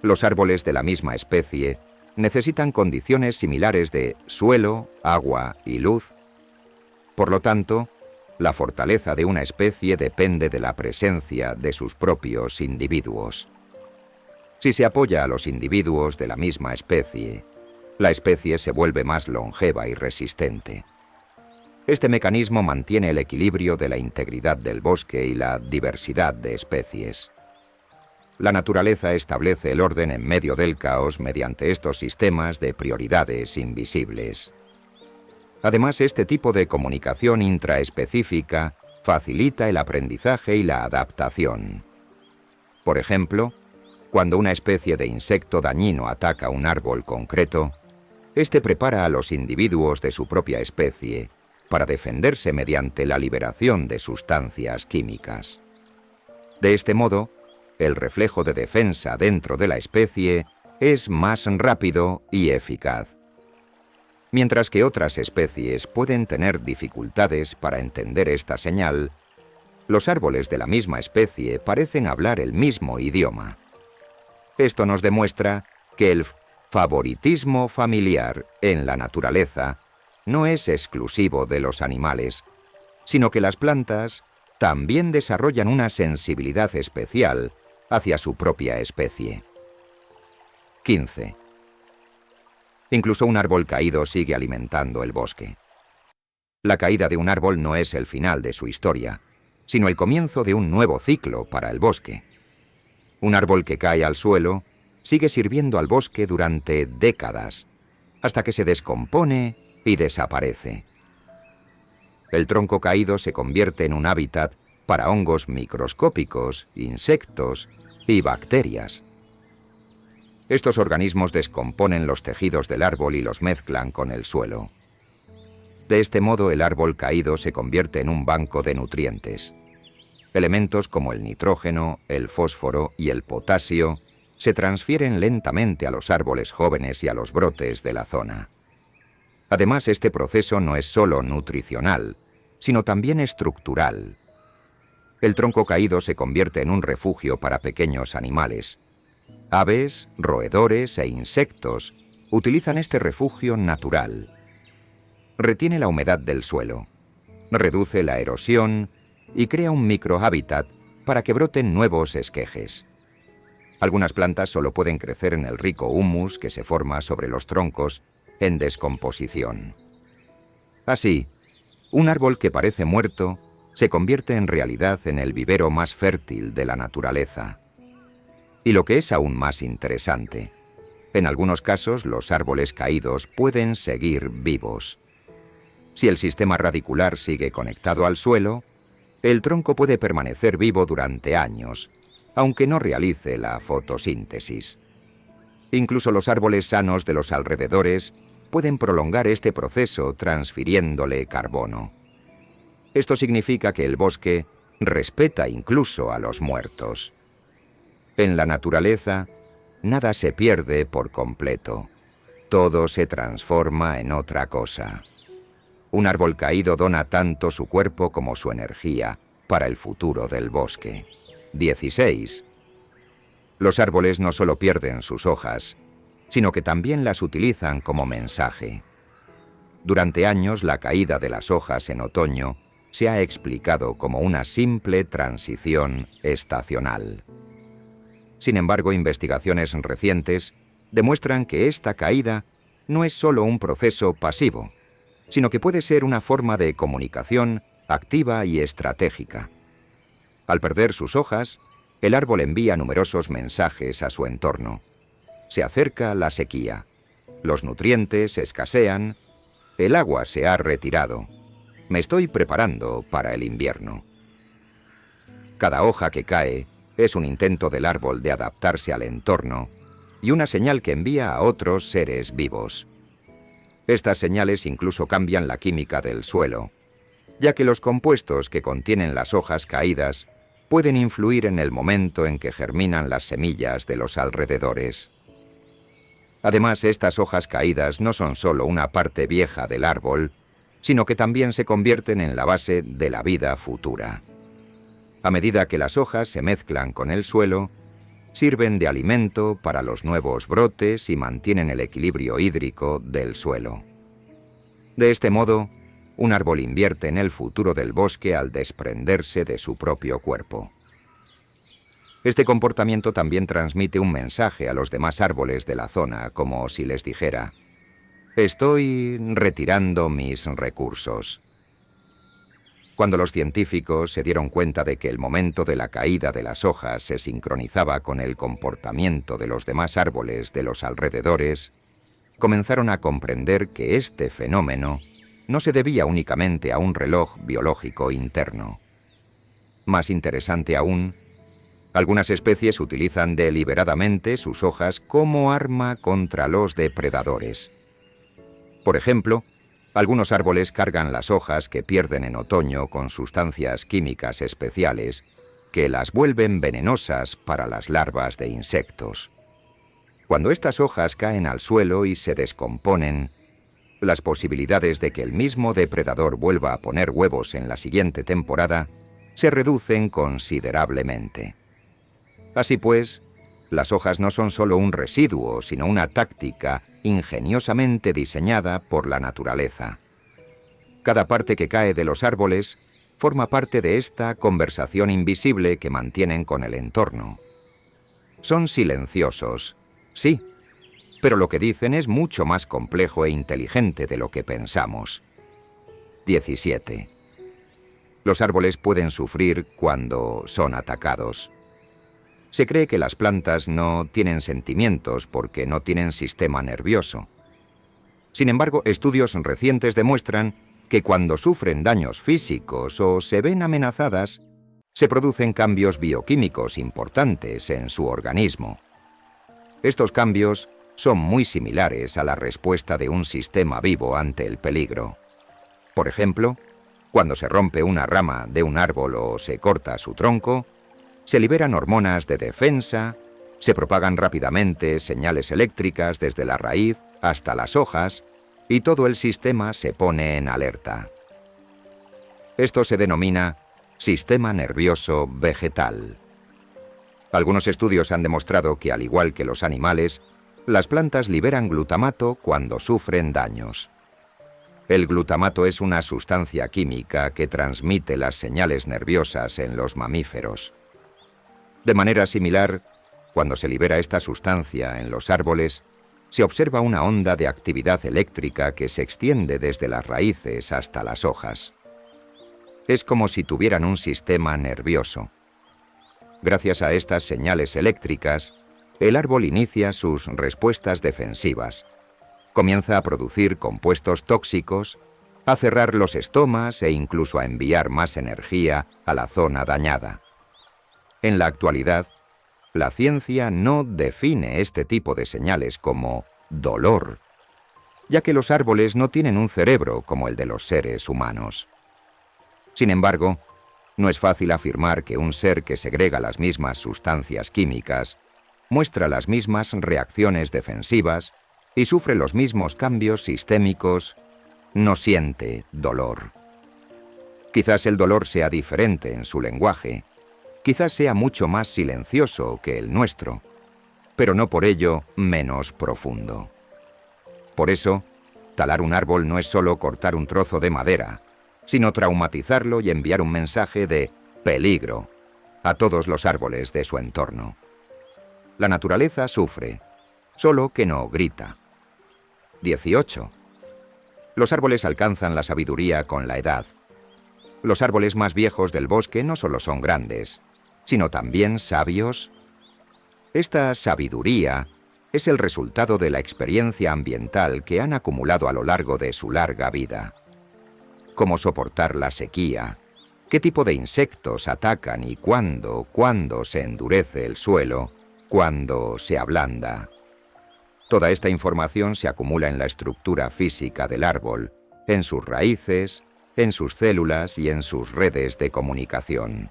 Los árboles de la misma especie necesitan condiciones similares de suelo, agua y luz. Por lo tanto, la fortaleza de una especie depende de la presencia de sus propios individuos. Si se apoya a los individuos de la misma especie, la especie se vuelve más longeva y resistente. Este mecanismo mantiene el equilibrio de la integridad del bosque y la diversidad de especies. La naturaleza establece el orden en medio del caos mediante estos sistemas de prioridades invisibles. Además, este tipo de comunicación intraespecífica facilita el aprendizaje y la adaptación. Por ejemplo, cuando una especie de insecto dañino ataca un árbol concreto, este prepara a los individuos de su propia especie para defenderse mediante la liberación de sustancias químicas. De este modo, el reflejo de defensa dentro de la especie es más rápido y eficaz. Mientras que otras especies pueden tener dificultades para entender esta señal, los árboles de la misma especie parecen hablar el mismo idioma. Esto nos demuestra que el favoritismo familiar en la naturaleza no es exclusivo de los animales, sino que las plantas también desarrollan una sensibilidad especial hacia su propia especie. 15. Incluso un árbol caído sigue alimentando el bosque. La caída de un árbol no es el final de su historia, sino el comienzo de un nuevo ciclo para el bosque. Un árbol que cae al suelo sigue sirviendo al bosque durante décadas, hasta que se descompone y desaparece. El tronco caído se convierte en un hábitat para hongos microscópicos, insectos y bacterias. Estos organismos descomponen los tejidos del árbol y los mezclan con el suelo. De este modo, el árbol caído se convierte en un banco de nutrientes. Elementos como el nitrógeno, el fósforo y el potasio se transfieren lentamente a los árboles jóvenes y a los brotes de la zona. Además, este proceso no es solo nutricional, sino también estructural. El tronco caído se convierte en un refugio para pequeños animales. Aves, roedores e insectos utilizan este refugio natural. Retiene la humedad del suelo, reduce la erosión y crea un microhábitat para que broten nuevos esquejes. Algunas plantas solo pueden crecer en el rico humus que se forma sobre los troncos en descomposición. Así, un árbol que parece muerto se convierte en realidad en el vivero más fértil de la naturaleza. Y lo que es aún más interesante, en algunos casos los árboles caídos pueden seguir vivos. Si el sistema radicular sigue conectado al suelo, el tronco puede permanecer vivo durante años, aunque no realice la fotosíntesis. Incluso los árboles sanos de los alrededores pueden prolongar este proceso transfiriéndole carbono. Esto significa que el bosque respeta incluso a los muertos. En la naturaleza, nada se pierde por completo. Todo se transforma en otra cosa. Un árbol caído dona tanto su cuerpo como su energía para el futuro del bosque. 16. Los árboles no solo pierden sus hojas, sino que también las utilizan como mensaje. Durante años, la caída de las hojas en otoño se ha explicado como una simple transición estacional. Sin embargo, investigaciones recientes demuestran que esta caída no es solo un proceso pasivo, sino que puede ser una forma de comunicación activa y estratégica. Al perder sus hojas, el árbol envía numerosos mensajes a su entorno. Se acerca la sequía, los nutrientes escasean, el agua se ha retirado, me estoy preparando para el invierno. Cada hoja que cae es un intento del árbol de adaptarse al entorno y una señal que envía a otros seres vivos. Estas señales incluso cambian la química del suelo, ya que los compuestos que contienen las hojas caídas pueden influir en el momento en que germinan las semillas de los alrededores. Además, estas hojas caídas no son solo una parte vieja del árbol, sino que también se convierten en la base de la vida futura. A medida que las hojas se mezclan con el suelo, sirven de alimento para los nuevos brotes y mantienen el equilibrio hídrico del suelo. De este modo, un árbol invierte en el futuro del bosque al desprenderse de su propio cuerpo. Este comportamiento también transmite un mensaje a los demás árboles de la zona, como si les dijera: estoy retirando mis recursos. Cuando los científicos se dieron cuenta de que el momento de la caída de las hojas se sincronizaba con el comportamiento de los demás árboles de los alrededores, comenzaron a comprender que este fenómeno no se debía únicamente a un reloj biológico interno. Más interesante aún, algunas especies utilizan deliberadamente sus hojas como arma contra los depredadores. Por ejemplo, algunos árboles cargan las hojas que pierden en otoño con sustancias químicas especiales que las vuelven venenosas para las larvas de insectos. Cuando estas hojas caen al suelo y se descomponen, las posibilidades de que el mismo depredador vuelva a poner huevos en la siguiente temporada se reducen considerablemente. Así pues, las hojas no son solo un residuo, sino una táctica ingeniosamente diseñada por la naturaleza. Cada parte que cae de los árboles forma parte de esta conversación invisible que mantienen con el entorno. Son silenciosos, sí, pero lo que dicen es mucho más complejo e inteligente de lo que pensamos. 17. Los árboles pueden sufrir cuando son atacados. Se cree que las plantas no tienen sentimientos porque no tienen sistema nervioso. Sin embargo, estudios recientes demuestran que cuando sufren daños físicos o se ven amenazadas, se producen cambios bioquímicos importantes en su organismo. Estos cambios son muy similares a la respuesta de un sistema vivo ante el peligro. Por ejemplo, cuando se rompe una rama de un árbol o se corta su tronco, se liberan hormonas de defensa Se propagan rápidamente señales eléctricas desde la raíz hasta las hojas y todo el sistema se pone en alerta. Esto se denomina sistema nervioso vegetal. Algunos estudios han demostrado que, al igual que los animales, las plantas liberan glutamato cuando sufren daños. El glutamato es una sustancia química que transmite las señales nerviosas en los mamíferos. De manera similar, cuando se libera esta sustancia en los árboles, se observa una onda de actividad eléctrica que se extiende desde las raíces hasta las hojas. Es como si tuvieran un sistema nervioso. Gracias a estas señales eléctricas, el árbol inicia sus respuestas defensivas. Comienza a producir compuestos tóxicos, a cerrar los estomas e incluso a enviar más energía a la zona dañada. En la actualidad, la ciencia no define este tipo de señales como dolor, ya que los árboles no tienen un cerebro como el de los seres humanos. Sin embargo, no es fácil afirmar que un ser que segrega las mismas sustancias químicas, muestra las mismas reacciones defensivas y sufre los mismos cambios sistémicos, no siente dolor. Quizás el dolor sea diferente en su lenguaje, quizás sea mucho más silencioso que el nuestro, pero no por ello menos profundo. Por eso, talar un árbol no es solo cortar un trozo de madera, sino traumatizarlo y enviar un mensaje de peligro a todos los árboles de su entorno. La naturaleza sufre, solo que no grita. 18. Los árboles alcanzan la sabiduría con la edad. Los árboles más viejos del bosque no solo son grandes, sino también sabios. Esta sabiduría es el resultado de la experiencia ambiental que han acumulado a lo largo de su larga vida. Cómo soportar la sequía, qué tipo de insectos atacan y cuándo se endurece el suelo, cuándo se ablanda. Toda esta información se acumula en la estructura física del árbol, en sus raíces, en sus células y en sus redes de comunicación.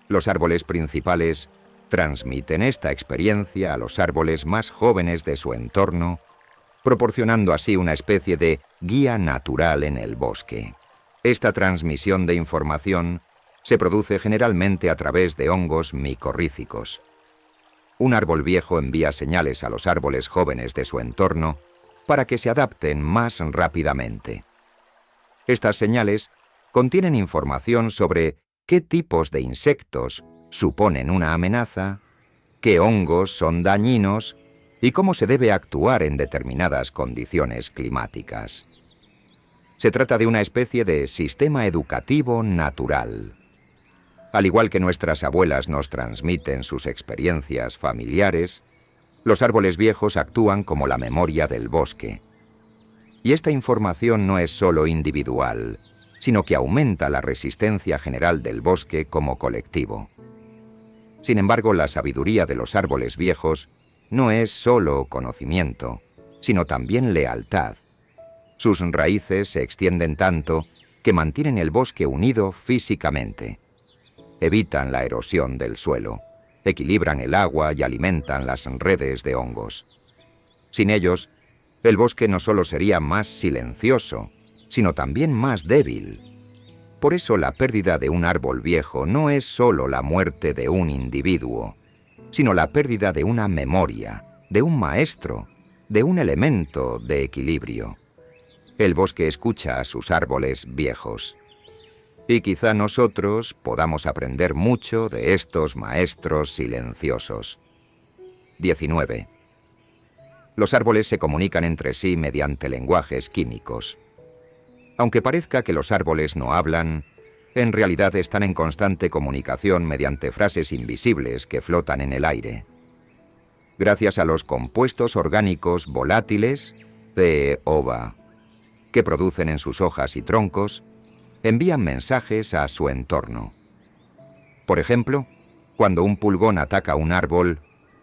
Los árboles principales transmiten esta experiencia a los árboles más jóvenes de su entorno, proporcionando así una especie de guía natural en el bosque. Esta transmisión de información se produce generalmente a través de hongos micorrízicos. Un árbol viejo envía señales a los árboles jóvenes de su entorno para que se adapten más rápidamente. Estas señales contienen información sobre qué tipos de insectos suponen una amenaza, qué hongos son dañinos y cómo se debe actuar en determinadas condiciones climáticas. Se trata de una especie de sistema educativo natural. Al igual que nuestras abuelas nos transmiten sus experiencias familiares, los árboles viejos actúan como la memoria del bosque. Y esta información no es solo individual, sino que aumenta la resistencia general del bosque como colectivo. Sin embargo, la sabiduría de los árboles viejos no es solo conocimiento, sino también lealtad. Sus raíces se extienden tanto que mantienen el bosque unido físicamente. Evitan la erosión del suelo, equilibran el agua y alimentan las redes de hongos. Sin ellos, el bosque no solo sería más silencioso, sino también más débil. Por eso la pérdida de un árbol viejo no es solo la muerte de un individuo, sino la pérdida de una memoria, de un maestro, de un elemento de equilibrio. El bosque escucha a sus árboles viejos. Y quizá nosotros podamos aprender mucho de estos maestros silenciosos. 19. Los árboles se comunican entre sí mediante lenguajes químicos. Aunque parezca que los árboles no hablan, en realidad están en constante comunicación mediante frases invisibles que flotan en el aire. Gracias a los compuestos orgánicos volátiles, COVA, que producen en sus hojas y troncos, envían mensajes a su entorno. Por ejemplo, cuando un pulgón ataca un árbol,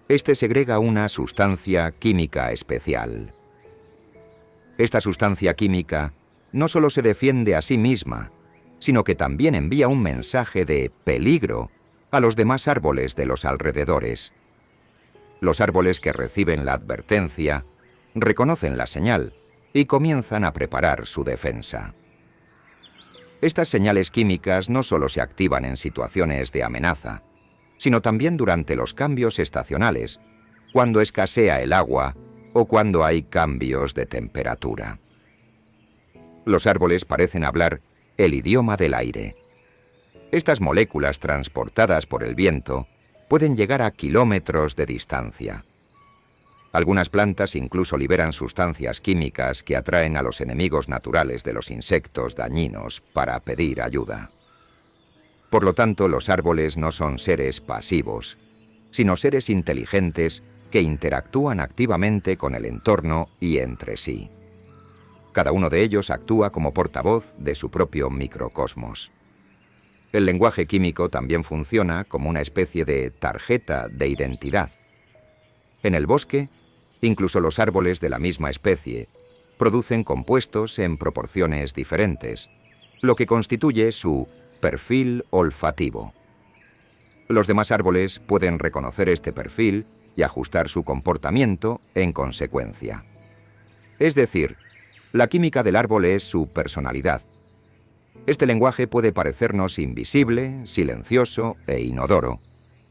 este segrega una sustancia química especial. Esta sustancia química no solo se defiende a sí misma, sino que también envía un mensaje de peligro a los demás árboles de los alrededores. Los árboles que reciben la advertencia reconocen la señal y comienzan a preparar su defensa. Estas señales químicas no solo se activan en situaciones de amenaza, sino también durante los cambios estacionales, cuando escasea el agua o cuando hay cambios de temperatura. Los árboles parecen hablar el idioma del aire. Estas moléculas transportadas por el viento pueden llegar a kilómetros de distancia. Algunas plantas incluso liberan sustancias químicas que atraen a los enemigos naturales de los insectos dañinos para pedir ayuda. Por lo tanto, los árboles no son seres pasivos, sino seres inteligentes que interactúan activamente con el entorno y entre sí. Cada uno de ellos actúa como portavoz de su propio microcosmos. El lenguaje químico también funciona como una especie de tarjeta de identidad. En el bosque, incluso los árboles de la misma especie producen compuestos en proporciones diferentes, lo que constituye su perfil olfativo. Los demás árboles pueden reconocer este perfil y ajustar su comportamiento en consecuencia. Es decir, la química del árbol es su personalidad. Este lenguaje puede parecernos invisible, silencioso e inodoro,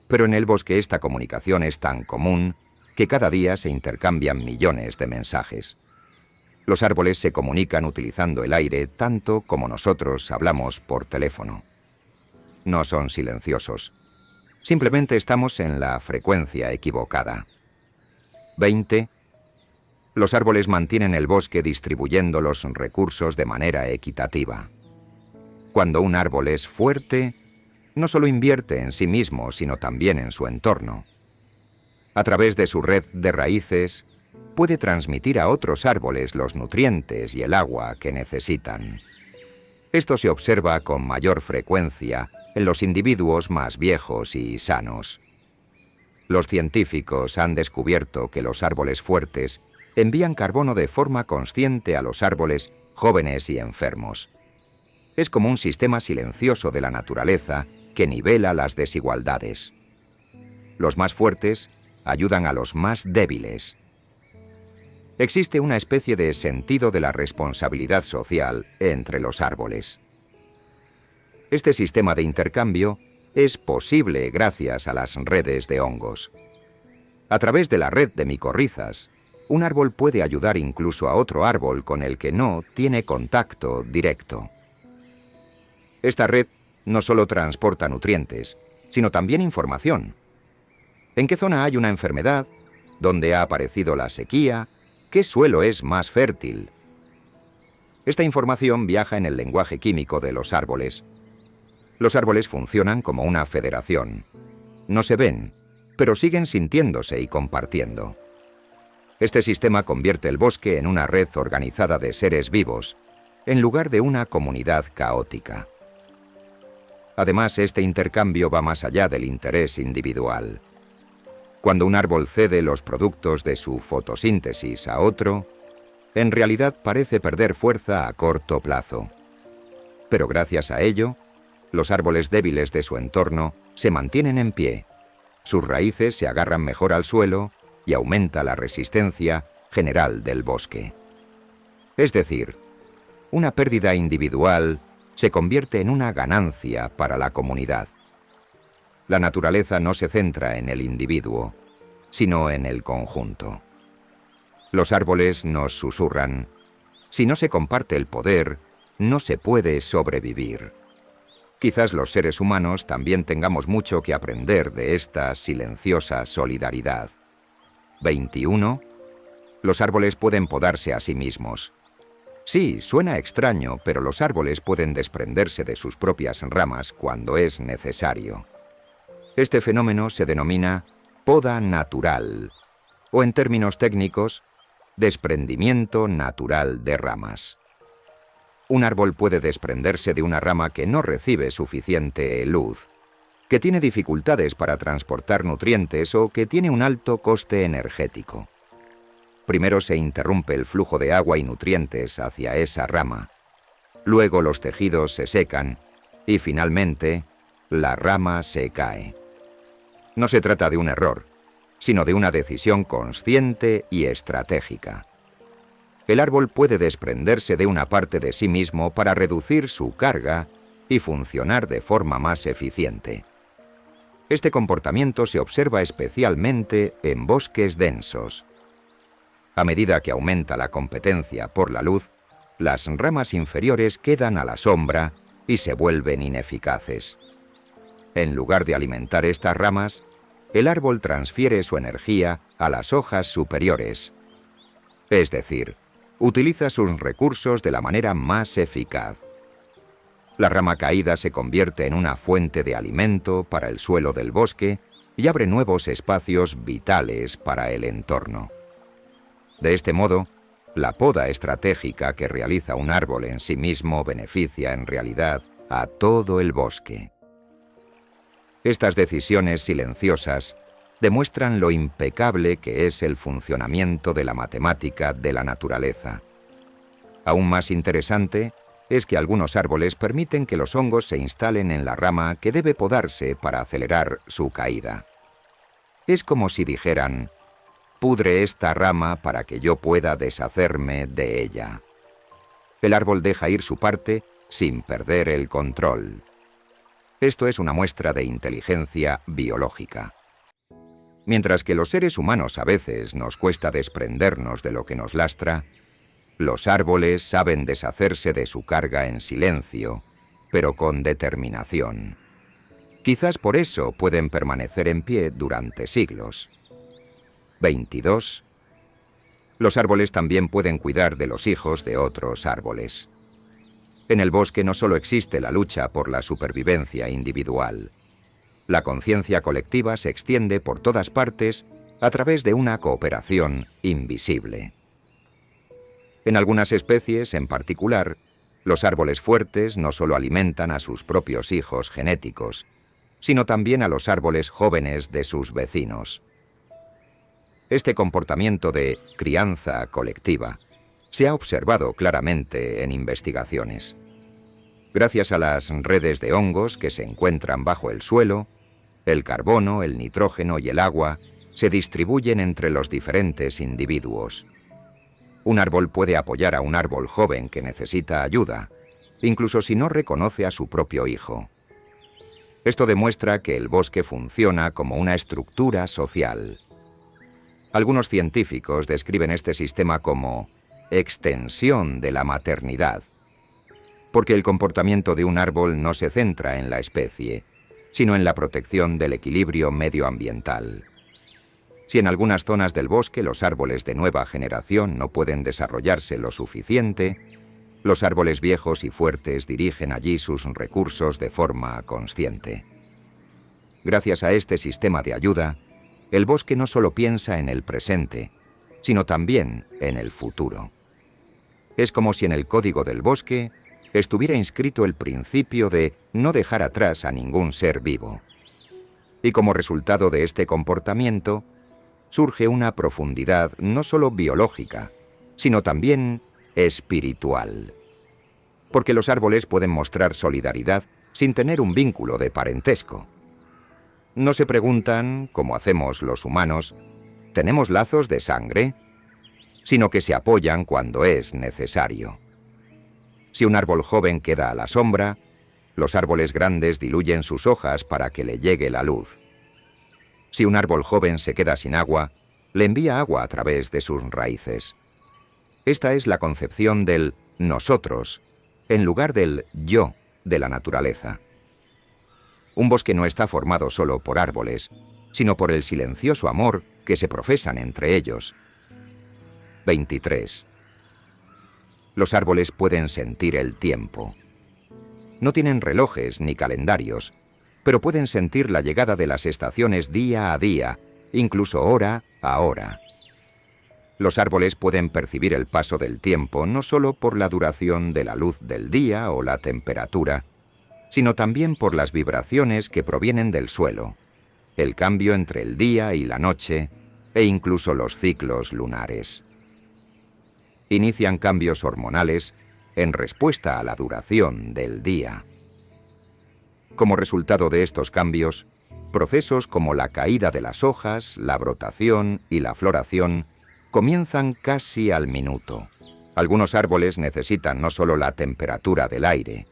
pero en el bosque esta comunicación es tan común que cada día se intercambian millones de mensajes. Los árboles se comunican utilizando el aire tanto como nosotros hablamos por teléfono. No son silenciosos. Simplemente estamos en la frecuencia equivocada. 20. Los árboles mantienen el bosque distribuyendo los recursos de manera equitativa. Cuando un árbol es fuerte, no solo invierte en sí mismo, sino también en su entorno. A través de su red de raíces, puede transmitir a otros árboles los nutrientes y el agua que necesitan. Esto se observa con mayor frecuencia en los individuos más viejos y sanos. Los científicos han descubierto que los árboles fuertes envían carbono de forma consciente a los árboles jóvenes y enfermos. Es como un sistema silencioso de la naturaleza que nivela las desigualdades. Los más fuertes ayudan a los más débiles. Existe una especie de sentido de la responsabilidad social entre los árboles. Este sistema de intercambio es posible gracias a las redes de hongos. A través de la red de micorrizas, un árbol puede ayudar incluso a otro árbol con el que no tiene contacto directo. Esta red no solo transporta nutrientes, sino también información. ¿En qué zona hay una enfermedad? ¿Dónde ha aparecido la sequía? ¿Qué suelo es más fértil? Esta información viaja en el lenguaje químico de los árboles. Los árboles funcionan como una federación. No se ven, pero siguen sintiéndose y compartiendo. Este sistema convierte el bosque en una red organizada de seres vivos, en lugar de una comunidad caótica. Además, este intercambio va más allá del interés individual. Cuando un árbol cede los productos de su fotosíntesis a otro, en realidad parece perder fuerza a corto plazo. Pero gracias a ello, los árboles débiles de su entorno se mantienen en pie, sus raíces se agarran mejor al suelo y aumenta la resistencia general del bosque. Es decir, una pérdida individual se convierte en una ganancia para la comunidad. La naturaleza no se centra en el individuo, sino en el conjunto. Los árboles nos susurran: si no se comparte el poder, no se puede sobrevivir. Quizás los seres humanos también tengamos mucho que aprender de esta silenciosa solidaridad. 21. Los árboles pueden podarse a sí mismos. Sí, suena extraño, pero los árboles pueden desprenderse de sus propias ramas cuando es necesario. Este fenómeno se denomina poda natural, o en términos técnicos, desprendimiento natural de ramas. Un árbol puede desprenderse de una rama que no recibe suficiente luz, que tiene dificultades para transportar nutrientes o que tiene un alto coste energético. Primero se interrumpe el flujo de agua y nutrientes hacia esa rama. Luego los tejidos se secan y finalmente la rama se cae. No se trata de un error. sino de una decisión consciente y estratégica. El árbol puede desprenderse de una parte de sí mismo para reducir su carga y funcionar de forma más eficiente. Este comportamiento se observa especialmente en bosques densos. A medida que aumenta la competencia por la luz, las ramas inferiores quedan a la sombra y se vuelven ineficaces. En lugar de alimentar estas ramas, el árbol transfiere su energía a las hojas superiores. Es decir, utiliza sus recursos de la manera más eficaz. La rama caída se convierte en una fuente de alimento para el suelo del bosque y abre nuevos espacios vitales para el entorno. De este modo, la poda estratégica que realiza un árbol en sí mismo beneficia en realidad a todo el bosque. Estas decisiones silenciosas demuestran lo impecable que es el funcionamiento de la matemática de la naturaleza. Aún más interesante es que algunos árboles permiten que los hongos se instalen en la rama que debe podarse para acelerar su caída. Es como si dijeran: pudre esta rama para que yo pueda deshacerme de ella. El árbol deja ir su parte sin perder el control. Esto es una muestra de inteligencia biológica. Mientras que los seres humanos a veces nos cuesta desprendernos de lo que nos lastra, los árboles saben deshacerse de su carga en silencio, pero con determinación. Quizás por eso pueden permanecer en pie durante siglos. 22. Los árboles también pueden cuidar de los hijos de otros árboles. En el bosque no solo existe la lucha por la supervivencia individual. La conciencia colectiva se extiende por todas partes a través de una cooperación invisible. En algunas especies, en particular, los árboles fuertes no solo alimentan a sus propios hijos genéticos, sino también a los árboles jóvenes de sus vecinos. Este comportamiento de crianza colectiva se ha observado claramente en investigaciones. Gracias a las redes de hongos que se encuentran bajo el suelo, el carbono, el nitrógeno y el agua se distribuyen entre los diferentes individuos. Un árbol puede apoyar a un árbol joven que necesita ayuda, incluso si no reconoce a su propio hijo. Esto demuestra que el bosque funciona como una estructura social. Algunos científicos describen este sistema como extensión de la maternidad, porque el comportamiento de un árbol no se centra en la especie, sino en la protección del equilibrio medioambiental. Si en algunas zonas del bosque los árboles de nueva generación no pueden desarrollarse lo suficiente, los árboles viejos y fuertes dirigen allí sus recursos de forma consciente. Gracias a este sistema de ayuda, el bosque no solo piensa en el presente, sino también en el futuro. Es como si en el código del bosque estuviera inscrito el principio de no dejar atrás a ningún ser vivo. Y como resultado de este comportamiento, surge una profundidad no solo biológica, sino también espiritual. Porque los árboles pueden mostrar solidaridad sin tener un vínculo de parentesco. No se preguntan, como hacemos los humanos, ¿tenemos lazos de sangre?, sino que se apoyan cuando es necesario. Si un árbol joven queda a la sombra, los árboles grandes diluyen sus hojas para que le llegue la luz. Si un árbol joven se queda sin agua, le envía agua a través de sus raíces. Esta es la concepción del nosotros, en lugar del yo de la naturaleza. Un bosque no está formado solo por árboles, sino por el silencioso amor que se profesan entre ellos. 23. Los árboles pueden sentir el tiempo. No tienen relojes ni calendarios, pero pueden sentir la llegada de las estaciones día a día, incluso hora a hora. Los árboles pueden percibir el paso del tiempo no solo por la duración de la luz del día o la temperatura, sino también por las vibraciones que provienen del suelo, el cambio entre el día y la noche e incluso los ciclos lunares. Inician cambios hormonales en respuesta a la duración del día. Como resultado de estos cambios, procesos como la caída de las hojas, la brotación y la floración comienzan casi al minuto. Algunos árboles necesitan no solo la temperatura del aire,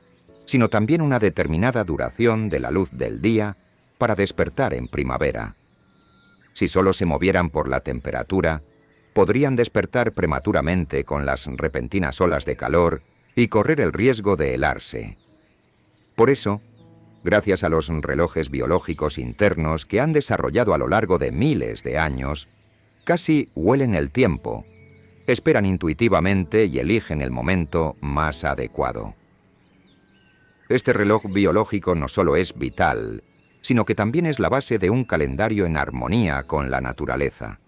sino también una determinada duración de la luz del día para despertar en primavera. Si solo se movieran por la temperatura, podrían despertar prematuramente con las repentinas olas de calor y correr el riesgo de helarse. Por eso, gracias a los relojes biológicos internos que han desarrollado a lo largo de miles de años, casi huelen el tiempo, esperan intuitivamente y eligen el momento más adecuado. Este reloj biológico no solo es vital, sino que también es la base de un calendario en armonía con la naturaleza.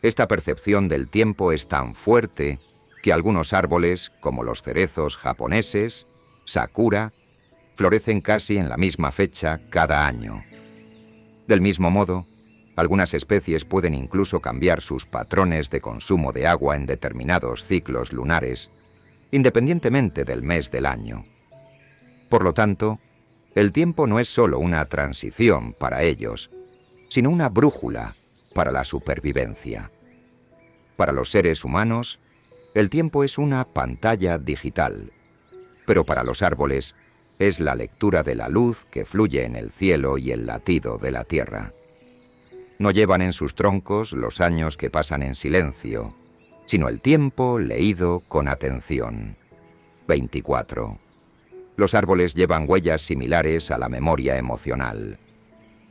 Esta percepción del tiempo es tan fuerte que algunos árboles, como los cerezos japoneses, sakura, florecen casi en la misma fecha cada año. Del mismo modo, algunas especies pueden incluso cambiar sus patrones de consumo de agua en determinados ciclos lunares, independientemente del mes del año. Por lo tanto, el tiempo no es solo una transición para ellos, sino una brújula para la supervivencia. Para los seres humanos, el tiempo es una pantalla digital, pero para los árboles es la lectura de la luz que fluye en el cielo y el latido de la tierra. No llevan en sus troncos los años que pasan en silencio, sino el tiempo leído con atención. 24. Los árboles llevan huellas similares a la memoria emocional.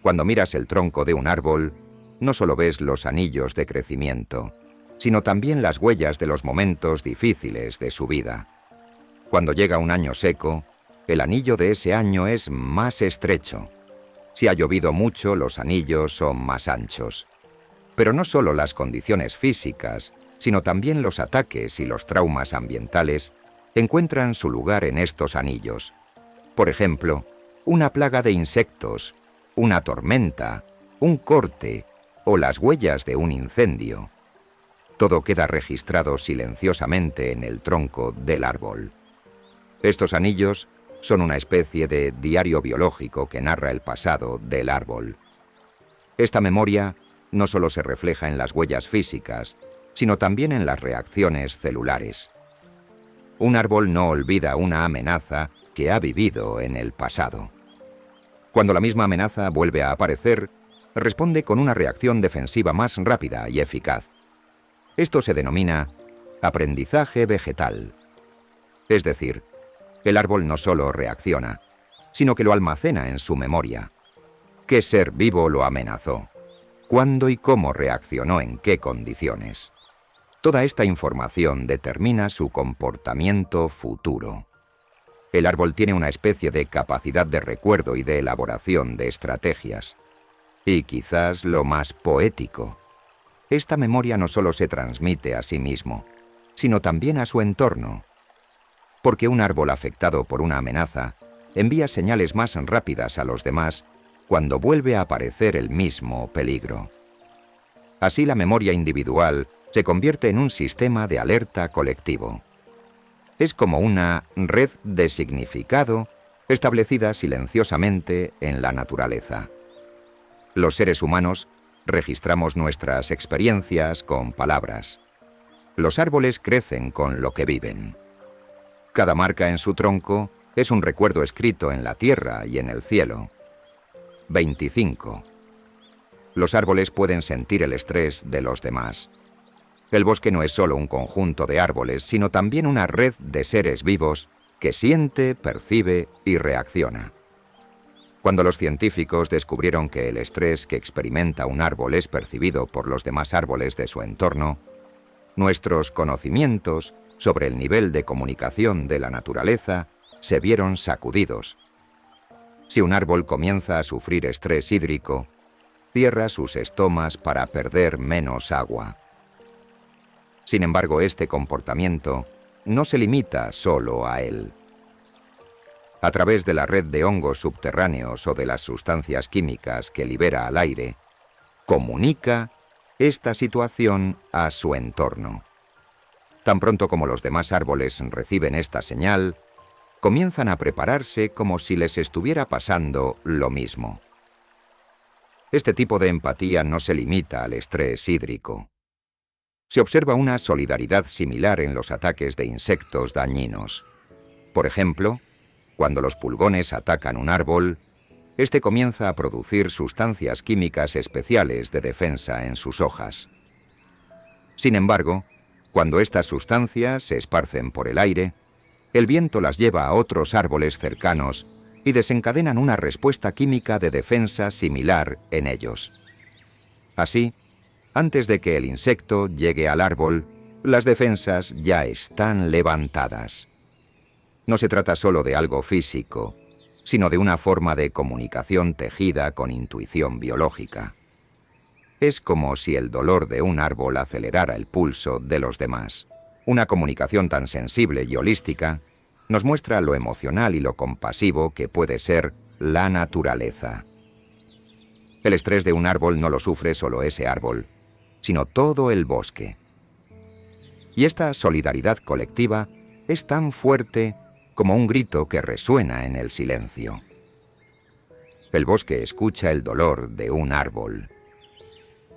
Cuando miras el tronco de un árbol, no solo ves los anillos de crecimiento, sino también las huellas de los momentos difíciles de su vida. Cuando llega un año seco, el anillo de ese año es más estrecho. Si ha llovido mucho, los anillos son más anchos. Pero no solo las condiciones físicas, sino también los ataques y los traumas ambientales encuentran su lugar en estos anillos. Por ejemplo, una plaga de insectos, una tormenta, un corte o las huellas de un incendio. Todo queda registrado silenciosamente en el tronco del árbol. Estos anillos son una especie de diario biológico que narra el pasado del árbol. Esta memoria no solo se refleja en las huellas físicas, sino también en las reacciones celulares. Un árbol no olvida una amenaza que ha vivido en el pasado. Cuando la misma amenaza vuelve a aparecer, responde con una reacción defensiva más rápida y eficaz. Esto se denomina aprendizaje vegetal. Es decir, el árbol no solo reacciona, sino que lo almacena en su memoria. ¿Qué ser vivo lo amenazó? ¿Cuándo y cómo reaccionó en qué condiciones? Toda esta información determina su comportamiento futuro. El árbol tiene una especie de capacidad de recuerdo y de elaboración de estrategias. Y quizás lo más poético, esta memoria no solo se transmite a sí mismo, sino también a su entorno. Porque un árbol afectado por una amenaza envía señales más rápidas a los demás cuando vuelve a aparecer el mismo peligro. Así la memoria individual se convierte en un sistema de alerta colectivo. Es como una red de significado establecida silenciosamente en la naturaleza. Los seres humanos registramos nuestras experiencias con palabras. Los árboles crecen con lo que viven. Cada marca en su tronco es un recuerdo escrito en la tierra y en el cielo. 25. Los árboles pueden sentir el estrés de los demás. El bosque no es solo un conjunto de árboles, sino también una red de seres vivos que siente, percibe y reacciona. Cuando los científicos descubrieron que el estrés que experimenta un árbol es percibido por los demás árboles de su entorno, nuestros conocimientos sobre el nivel de comunicación de la naturaleza se vieron sacudidos. Si un árbol comienza a sufrir estrés hídrico, cierra sus estomas para perder menos agua. Sin embargo, este comportamiento no se limita solo a él. A través de la red de hongos subterráneos o de las sustancias químicas que libera al aire, comunica esta situación a su entorno. Tan pronto como los demás árboles reciben esta señal, comienzan a prepararse como si les estuviera pasando lo mismo. Este tipo de empatía no se limita al estrés hídrico. Se observa una solidaridad similar en los ataques de insectos dañinos. Por ejemplo, cuando los pulgones atacan un árbol, este comienza a producir sustancias químicas especiales de defensa en sus hojas. Sin embargo, cuando estas sustancias se esparcen por el aire, el viento las lleva a otros árboles cercanos y desencadenan una respuesta química de defensa similar en ellos. Así, antes de que el insecto llegue al árbol, las defensas ya están levantadas. No se trata solo de algo físico, sino de una forma de comunicación tejida con intuición biológica. Es como si el dolor de un árbol acelerara el pulso de los demás. Una comunicación tan sensible y holística nos muestra lo emocional y lo compasivo que puede ser la naturaleza. El estrés de un árbol no lo sufre solo ese árbol, sino todo el bosque. Y esta solidaridad colectiva es tan fuerte como un grito que resuena en el silencio. El bosque escucha el dolor de un árbol.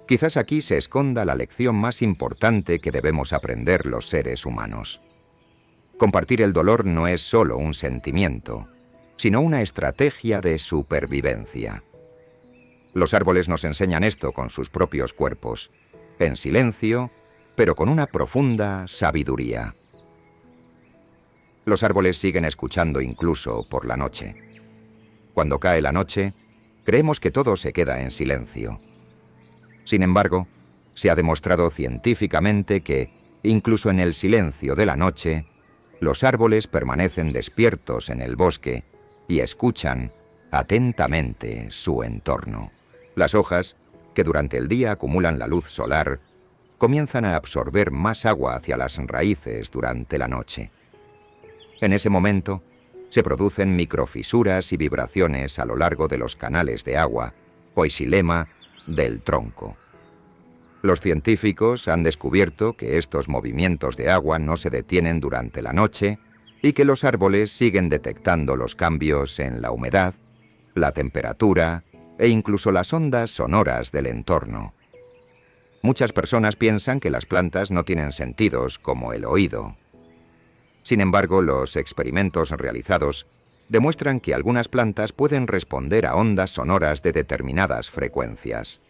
Quizás aquí se esconda la lección más importante que debemos aprender los seres humanos. Compartir el dolor no es solo un sentimiento, sino una estrategia de supervivencia. Los árboles nos enseñan esto con sus propios cuerpos, en silencio, pero con una profunda sabiduría. Los árboles siguen escuchando incluso por la noche. Cuando cae la noche, creemos que todo se queda en silencio. Sin embargo, se ha demostrado científicamente que, incluso en el silencio de la noche, los árboles permanecen despiertos en el bosque y escuchan atentamente su entorno. Las hojas, que durante el día acumulan la luz solar, comienzan a absorber más agua hacia las raíces durante la noche. En ese momento, se producen microfisuras y vibraciones a lo largo de los canales de agua, o xilema, del tronco. Los científicos han descubierto que estos movimientos de agua no se detienen durante la noche y que los árboles siguen detectando los cambios en la humedad, la temperatura e incluso las ondas sonoras del entorno. Muchas personas piensan que las plantas no tienen sentidos como el oído. Sin embargo, los experimentos realizados demuestran que algunas plantas pueden responder a ondas sonoras de determinadas frecuencias.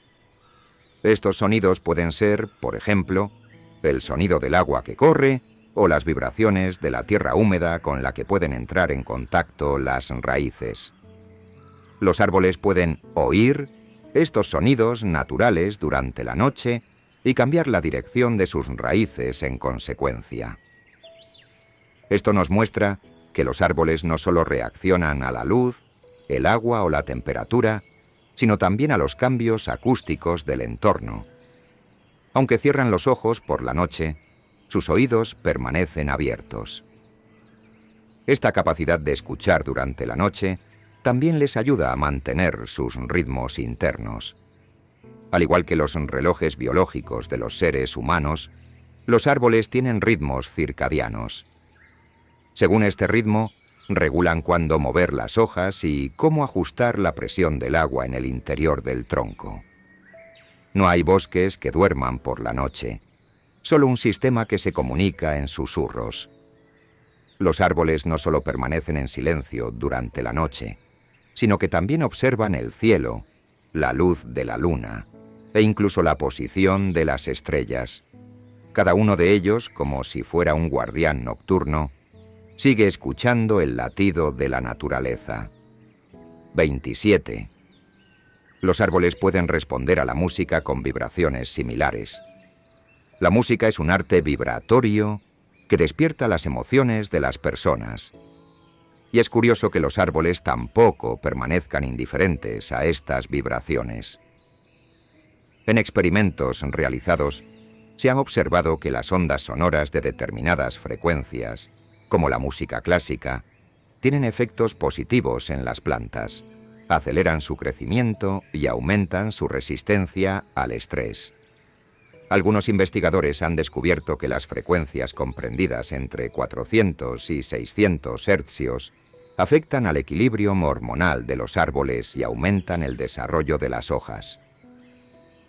Estos sonidos pueden ser, por ejemplo, el sonido del agua que corre o las vibraciones de la tierra húmeda con la que pueden entrar en contacto las raíces. Los árboles pueden oír estos sonidos naturales durante la noche y cambiar la dirección de sus raíces en consecuencia. Esto nos muestra que los árboles no solo reaccionan a la luz, el agua o la temperatura, sino también a los cambios acústicos del entorno. Aunque cierran los ojos por la noche, sus oídos permanecen abiertos. Esta capacidad de escuchar durante la noche también les ayuda a mantener sus ritmos internos. Al igual que los relojes biológicos de los seres humanos, los árboles tienen ritmos circadianos. Según este ritmo, regulan cuándo mover las hojas y cómo ajustar la presión del agua en el interior del tronco. No hay bosques que duerman por la noche, solo un sistema que se comunica en susurros. Los árboles no solo permanecen en silencio durante la noche, sino que también observan el cielo, la luz de la luna e incluso la posición de las estrellas. Cada uno de ellos, como si fuera un guardián nocturno, sigue escuchando el latido de la naturaleza. 27. Los árboles pueden responder a la música con vibraciones similares. La música es un arte vibratorio que despierta las emociones de las personas. Y es curioso que los árboles tampoco permanezcan indiferentes a estas vibraciones. En experimentos realizados, se han observado que las ondas sonoras de determinadas frecuencias, como la música clásica, tienen efectos positivos en las plantas, aceleran su crecimiento y aumentan su resistencia al estrés. Algunos investigadores han descubierto que las frecuencias comprendidas entre 400 y 600 hercios Afectan al equilibrio hormonal de los árboles y aumentan el desarrollo de las hojas.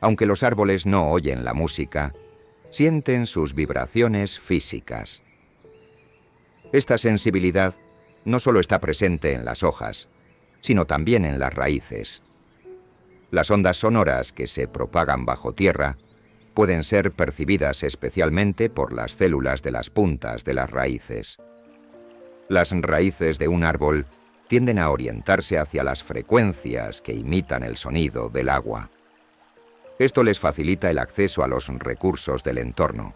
Aunque los árboles no oyen la música, sienten sus vibraciones físicas. Esta sensibilidad no solo está presente en las hojas, sino también en las raíces. Las ondas sonoras que se propagan bajo tierra pueden ser percibidas especialmente por las células de las puntas de las raíces. Las raíces de un árbol tienden a orientarse hacia las frecuencias que imitan el sonido del agua. Esto les facilita el acceso a los recursos del entorno.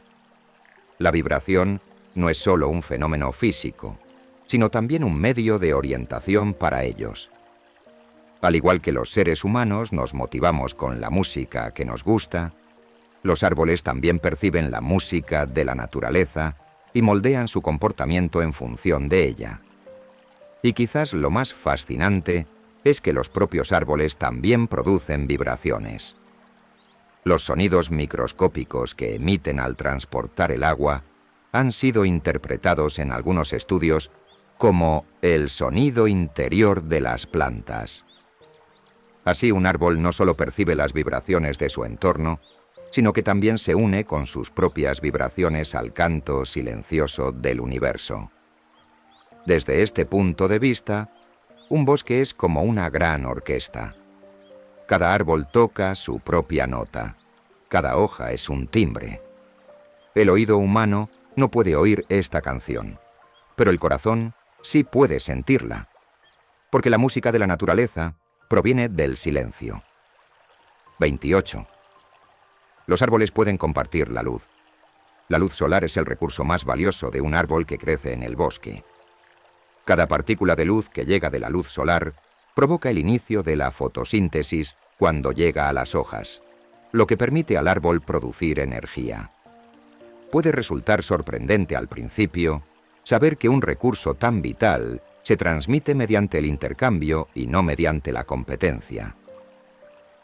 La vibración no es solo un fenómeno físico, sino también un medio de orientación para ellos. Al igual que los seres humanos nos motivamos con la música que nos gusta, los árboles también perciben la música de la naturaleza y moldean su comportamiento en función de ella. Y quizás lo más fascinante es que los propios árboles también producen vibraciones. Los sonidos microscópicos que emiten al transportar el agua han sido interpretados en algunos estudios como el sonido interior de las plantas. Así, un árbol no solo percibe las vibraciones de su entorno, sino que también se une con sus propias vibraciones al canto silencioso del universo. Desde este punto de vista, un bosque es como una gran orquesta. Cada árbol toca su propia nota. Cada hoja es un timbre. El oído humano no puede oír esta canción, pero el corazón sí puede sentirla, porque la música de la naturaleza proviene del silencio. 28. Los árboles pueden compartir la luz. La luz solar es el recurso más valioso de un árbol que crece en el bosque. Cada partícula de luz que llega de la luz solar provoca el inicio de la fotosíntesis cuando llega a las hojas, lo que permite al árbol producir energía. Puede resultar sorprendente al principio saber que un recurso tan vital se transmite mediante el intercambio y no mediante la competencia.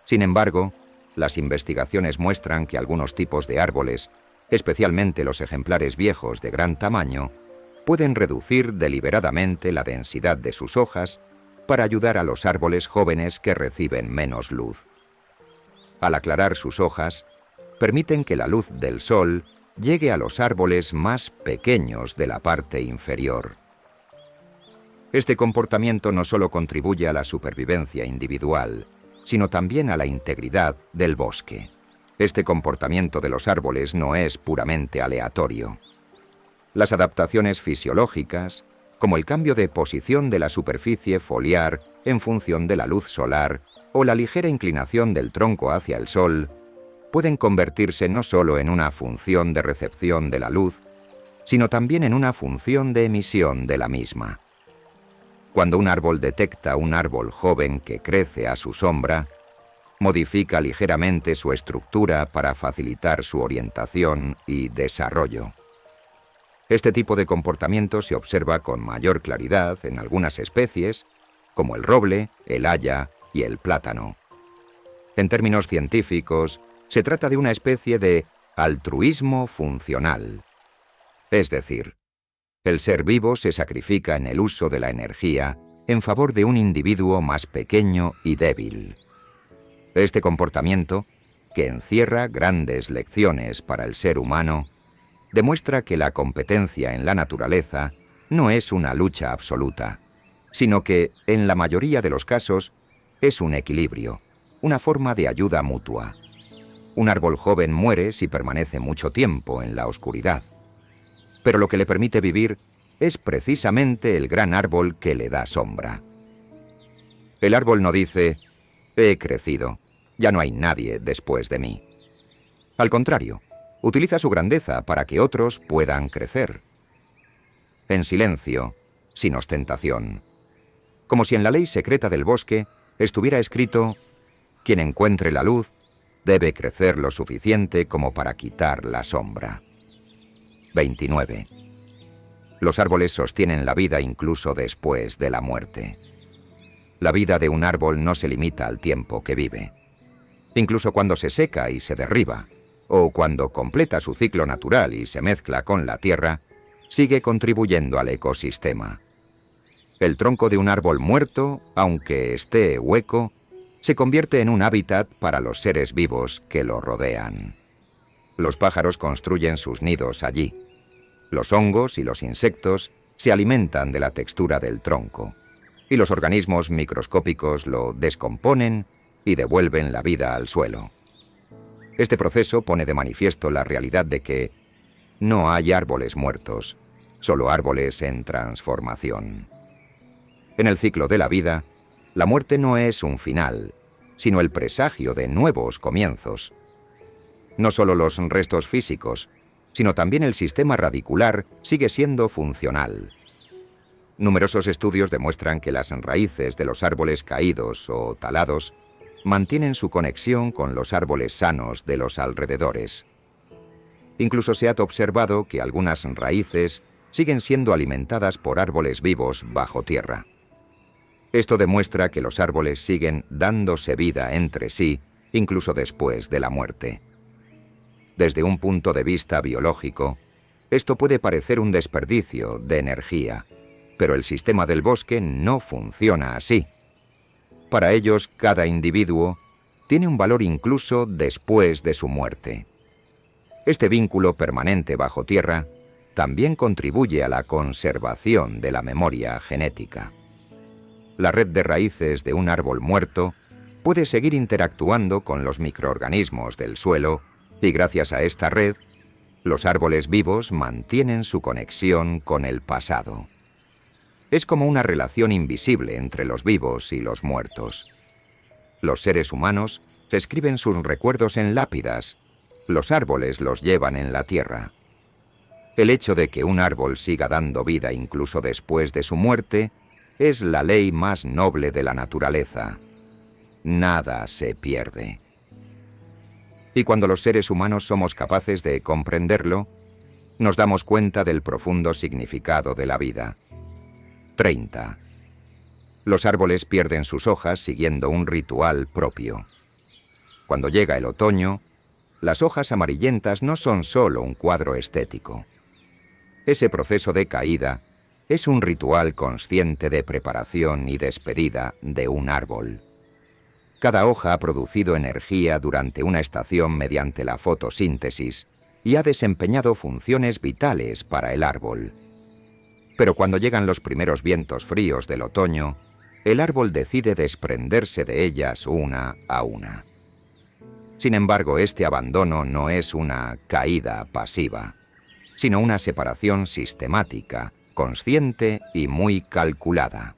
Sin embargo, las investigaciones muestran que algunos tipos de árboles, especialmente los ejemplares viejos de gran tamaño, pueden reducir deliberadamente la densidad de sus hojas para ayudar a los árboles jóvenes que reciben menos luz. Al aclarar sus hojas, permiten que la luz del sol llegue a los árboles más pequeños de la parte inferior. Este comportamiento no solo contribuye a la supervivencia individual, sino también a la integridad del bosque. Este comportamiento de los árboles no es puramente aleatorio. Las adaptaciones fisiológicas, como el cambio de posición de la superficie foliar en función de la luz solar o la ligera inclinación del tronco hacia el sol, pueden convertirse no solo en una función de recepción de la luz, sino también en una función de emisión de la misma. Cuando un árbol detecta un árbol joven que crece a su sombra, modifica ligeramente su estructura para facilitar su orientación y desarrollo. Este tipo de comportamiento se observa con mayor claridad en algunas especies, como el roble, el haya y el plátano. En términos científicos, se trata de una especie de altruismo funcional. Es decir, el ser vivo se sacrifica en el uso de la energía en favor de un individuo más pequeño y débil. Este comportamiento, que encierra grandes lecciones para el ser humano, demuestra que la competencia en la naturaleza no es una lucha absoluta, sino que, en la mayoría de los casos, es un equilibrio, una forma de ayuda mutua. Un árbol joven muere si permanece mucho tiempo en la oscuridad, pero lo que le permite vivir es precisamente el gran árbol que le da sombra. El árbol no dice, he crecido, ya no hay nadie después de mí. Al contrario, utiliza su grandeza para que otros puedan crecer. En silencio, sin ostentación. Como si en la ley secreta del bosque estuviera escrito, quien encuentre la luz debe crecer lo suficiente como para quitar la sombra. 29. Los árboles sostienen la vida incluso después de la muerte. La vida de un árbol no se limita al tiempo que vive. Incluso cuando se seca y se derriba, o cuando completa su ciclo natural y se mezcla con la tierra, sigue contribuyendo al ecosistema. El tronco de un árbol muerto, aunque esté hueco, se convierte en un hábitat para los seres vivos que lo rodean. Los pájaros construyen sus nidos allí. Los hongos y los insectos se alimentan de la textura del tronco, y los organismos microscópicos lo descomponen y devuelven la vida al suelo. Este proceso pone de manifiesto la realidad de que no hay árboles muertos, solo árboles en transformación. En el ciclo de la vida, la muerte no es un final, sino el presagio de nuevos comienzos. No solo los restos físicos, sino también el sistema radicular sigue siendo funcional. Numerosos estudios demuestran que las raíces de los árboles caídos o talados mantienen su conexión con los árboles sanos de los alrededores. Incluso se ha observado que algunas raíces siguen siendo alimentadas por árboles vivos bajo tierra. Esto demuestra que los árboles siguen dándose vida entre sí, incluso después de la muerte. Desde un punto de vista biológico, esto puede parecer un desperdicio de energía, pero el sistema del bosque no funciona así. Para ellos, cada individuo tiene un valor incluso después de su muerte. Este vínculo permanente bajo tierra también contribuye a la conservación de la memoria genética. La red de raíces de un árbol muerto puede seguir interactuando con los microorganismos del suelo y gracias a esta red, los árboles vivos mantienen su conexión con el pasado. Es como una relación invisible entre los vivos y los muertos. Los seres humanos escriben sus recuerdos en lápidas, los árboles los llevan en la tierra. El hecho de que un árbol siga dando vida incluso después de su muerte es la ley más noble de la naturaleza. Nada se pierde. Y cuando los seres humanos somos capaces de comprenderlo, nos damos cuenta del profundo significado de la vida. 30. Los árboles pierden sus hojas siguiendo un ritual propio. Cuando llega el otoño, las hojas amarillentas no son solo un cuadro estético. Ese proceso de caída es un ritual consciente de preparación y despedida de un árbol. Cada hoja ha producido energía durante una estación mediante la fotosíntesis y ha desempeñado funciones vitales para el árbol. Pero cuando llegan los primeros vientos fríos del otoño, el árbol decide desprenderse de ellas una a una. Sin embargo, este abandono no es una caída pasiva, sino una separación sistemática, consciente y muy calculada.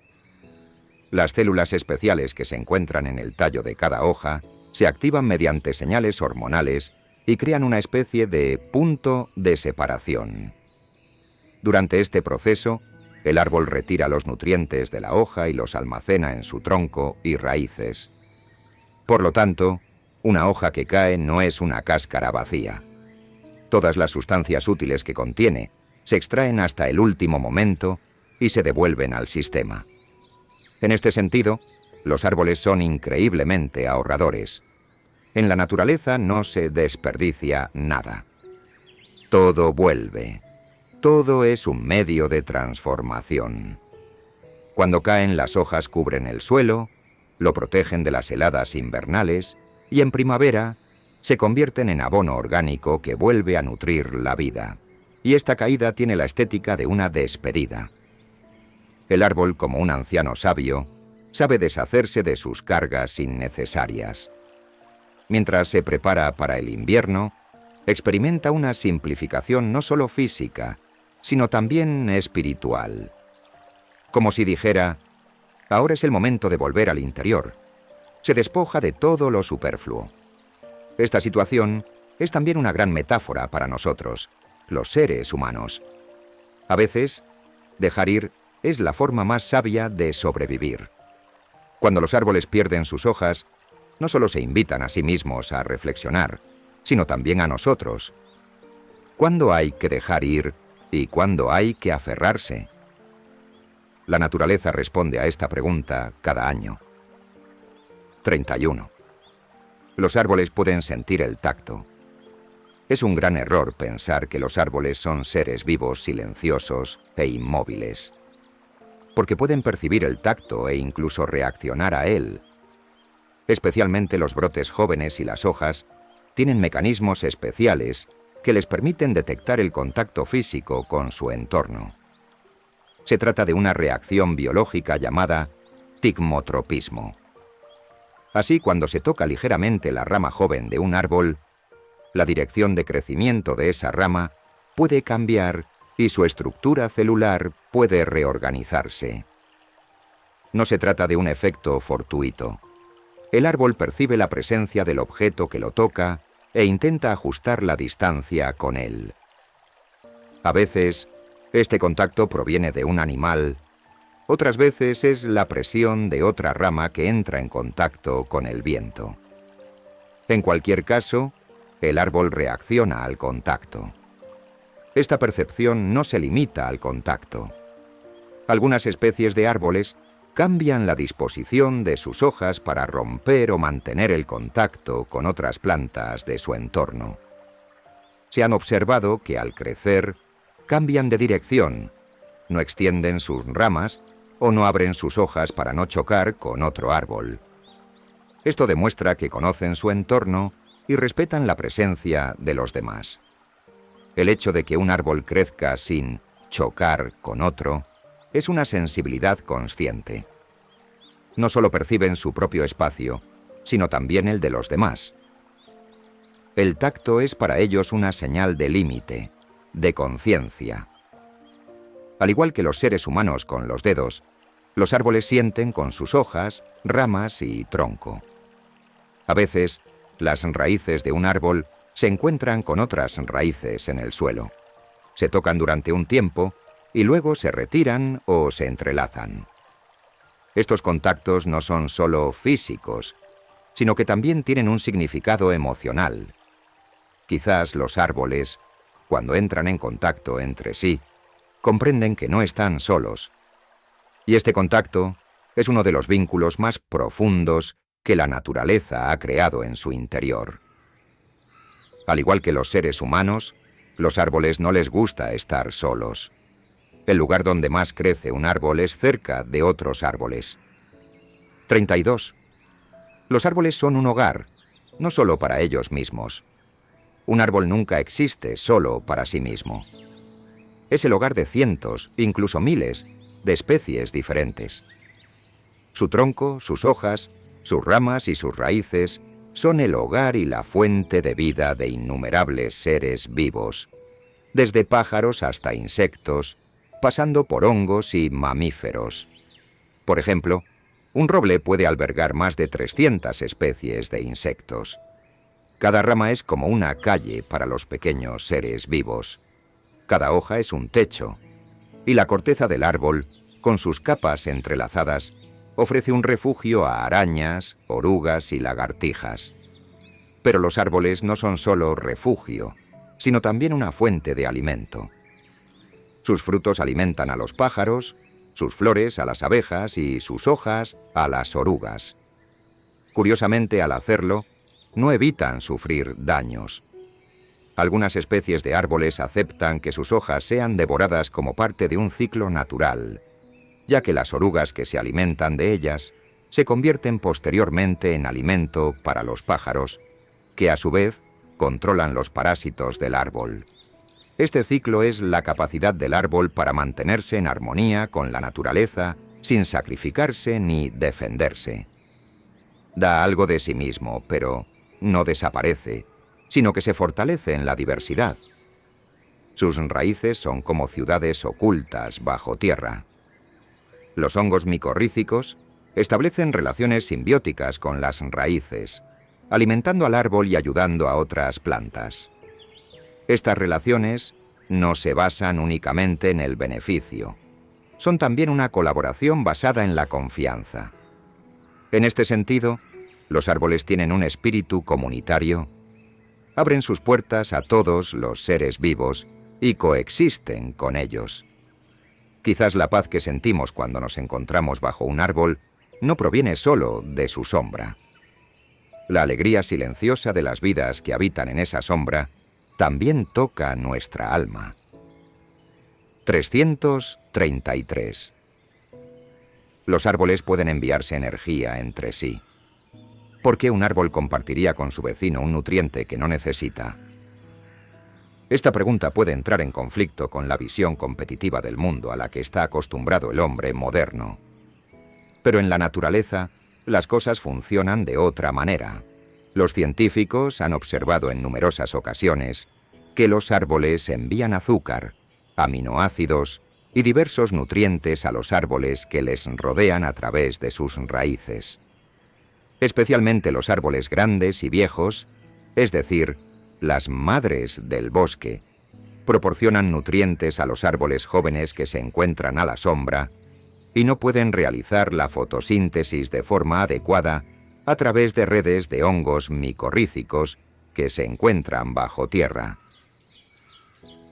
Las células especiales que se encuentran en el tallo de cada hoja se activan mediante señales hormonales y crean una especie de punto de separación. Durante este proceso, el árbol retira los nutrientes de la hoja y los almacena en su tronco y raíces. Por lo tanto, una hoja que cae no es una cáscara vacía. Todas las sustancias útiles que contiene se extraen hasta el último momento y se devuelven al sistema. En este sentido, los árboles son increíblemente ahorradores. En la naturaleza no se desperdicia nada. Todo vuelve. Todo es un medio de transformación. Cuando caen, las hojas cubren el suelo, lo protegen de las heladas invernales y en primavera se convierten en abono orgánico que vuelve a nutrir la vida. Y esta caída tiene la estética de una despedida. El árbol, como un anciano sabio, sabe deshacerse de sus cargas innecesarias. Mientras se prepara para el invierno, experimenta una simplificación no solo física, sino también espiritual. Como si dijera, ahora es el momento de volver al interior. Se despoja de todo lo superfluo. Esta situación es también una gran metáfora para nosotros, los seres humanos. A veces, dejar ir es la forma más sabia de sobrevivir. Cuando los árboles pierden sus hojas, no solo se invitan a sí mismos a reflexionar, sino también a nosotros. ¿Cuándo hay que dejar ir y cuándo hay que aferrarse? La naturaleza responde a esta pregunta cada año. 31. Los árboles pueden sentir el tacto. Es un gran error pensar que los árboles son seres vivos, silenciosos e inmóviles. porque pueden percibir el tacto e incluso reaccionar a él. Especialmente los brotes jóvenes y las hojas tienen mecanismos especiales que les permiten detectar el contacto físico con su entorno. Se trata de una reacción biológica llamada tigmotropismo. Así, cuando se toca ligeramente la rama joven de un árbol, la dirección de crecimiento de esa rama puede cambiar y su estructura celular puede reorganizarse. No se trata de un efecto fortuito. El árbol percibe la presencia del objeto que lo toca e intenta ajustar la distancia con él. A veces, este contacto proviene de un animal, otras veces es la presión de otra rama que entra en contacto con el viento. En cualquier caso, el árbol reacciona al contacto. Esta percepción no se limita al contacto. Algunas especies de árboles cambian la disposición de sus hojas para romper o mantener el contacto con otras plantas de su entorno. Se han observado que al crecer, cambian de dirección, no extienden sus ramas o no abren sus hojas para no chocar con otro árbol. Esto demuestra que conocen su entorno y respetan la presencia de los demás. El hecho de que un árbol crezca sin chocar con otro es una sensibilidad consciente. No solo perciben su propio espacio, sino también el de los demás. El tacto es para ellos una señal de límite, de conciencia. Al igual que los seres humanos con los dedos, los árboles sienten con sus hojas, ramas y tronco. A veces, las raíces de un árbol se encuentran con otras raíces en el suelo. Se tocan durante un tiempo y luego se retiran o se entrelazan. Estos contactos no son solo físicos, sino que también tienen un significado emocional. Quizás los árboles, cuando entran en contacto entre sí, comprenden que no están solos. Y este contacto es uno de los vínculos más profundos que la naturaleza ha creado en su interior. Al igual que los seres humanos, los árboles no les gusta estar solos. El lugar donde más crece un árbol es cerca de otros árboles. 32. Los árboles son un hogar, no solo para ellos mismos. Un árbol nunca existe solo para sí mismo. Es el hogar de cientos, incluso miles, de especies diferentes. Su tronco, sus hojas, sus ramas y sus raíces son el hogar y la fuente de vida de innumerables seres vivos, desde pájaros hasta insectos, pasando por hongos y mamíferos. Por ejemplo, un roble puede albergar más de 300 especies de insectos. Cada rama es como una calle para los pequeños seres vivos. Cada hoja es un techo, y la corteza del árbol, con sus capas entrelazadas, ofrece un refugio a arañas, orugas y lagartijas. Pero los árboles no son solo refugio, sino también una fuente de alimento. Sus frutos alimentan a los pájaros, sus flores a las abejas y sus hojas a las orugas. Curiosamente, al hacerlo, no evitan sufrir daños. Algunas especies de árboles aceptan que sus hojas sean devoradas como parte de un ciclo natural, ya que las orugas que se alimentan de ellas se convierten posteriormente en alimento para los pájaros, que a su vez controlan los parásitos del árbol. Este ciclo es la capacidad del árbol para mantenerse en armonía con la naturaleza sin sacrificarse ni defenderse. Da algo de sí mismo, pero no desaparece, sino que se fortalece en la diversidad. Sus raíces son como ciudades ocultas bajo tierra. Los hongos micorrízicos establecen relaciones simbióticas con las raíces, alimentando al árbol y ayudando a otras plantas. Estas relaciones no se basan únicamente en el beneficio. Son también una colaboración basada en la confianza. En este sentido, los árboles tienen un espíritu comunitario, abren sus puertas a todos los seres vivos y coexisten con ellos. Quizás la paz que sentimos cuando nos encontramos bajo un árbol no proviene solo de su sombra. La alegría silenciosa de las vidas que habitan en esa sombra también toca nuestra alma. 333. Los árboles pueden enviarse energía entre sí. ¿Por qué un árbol compartiría con su vecino un nutriente que no necesita? Esta pregunta puede entrar en conflicto con la visión competitiva del mundo a la que está acostumbrado el hombre moderno. Pero en la naturaleza, las cosas funcionan de otra manera. Los científicos han observado en numerosas ocasiones que los árboles envían azúcar, aminoácidos y diversos nutrientes a los árboles que les rodean a través de sus raíces. Especialmente los árboles grandes y viejos, es decir, las madres del bosque, proporcionan nutrientes a los árboles jóvenes que se encuentran a la sombra y no pueden realizar la fotosíntesis de forma adecuada a través de redes de hongos micorrícicos que se encuentran bajo tierra.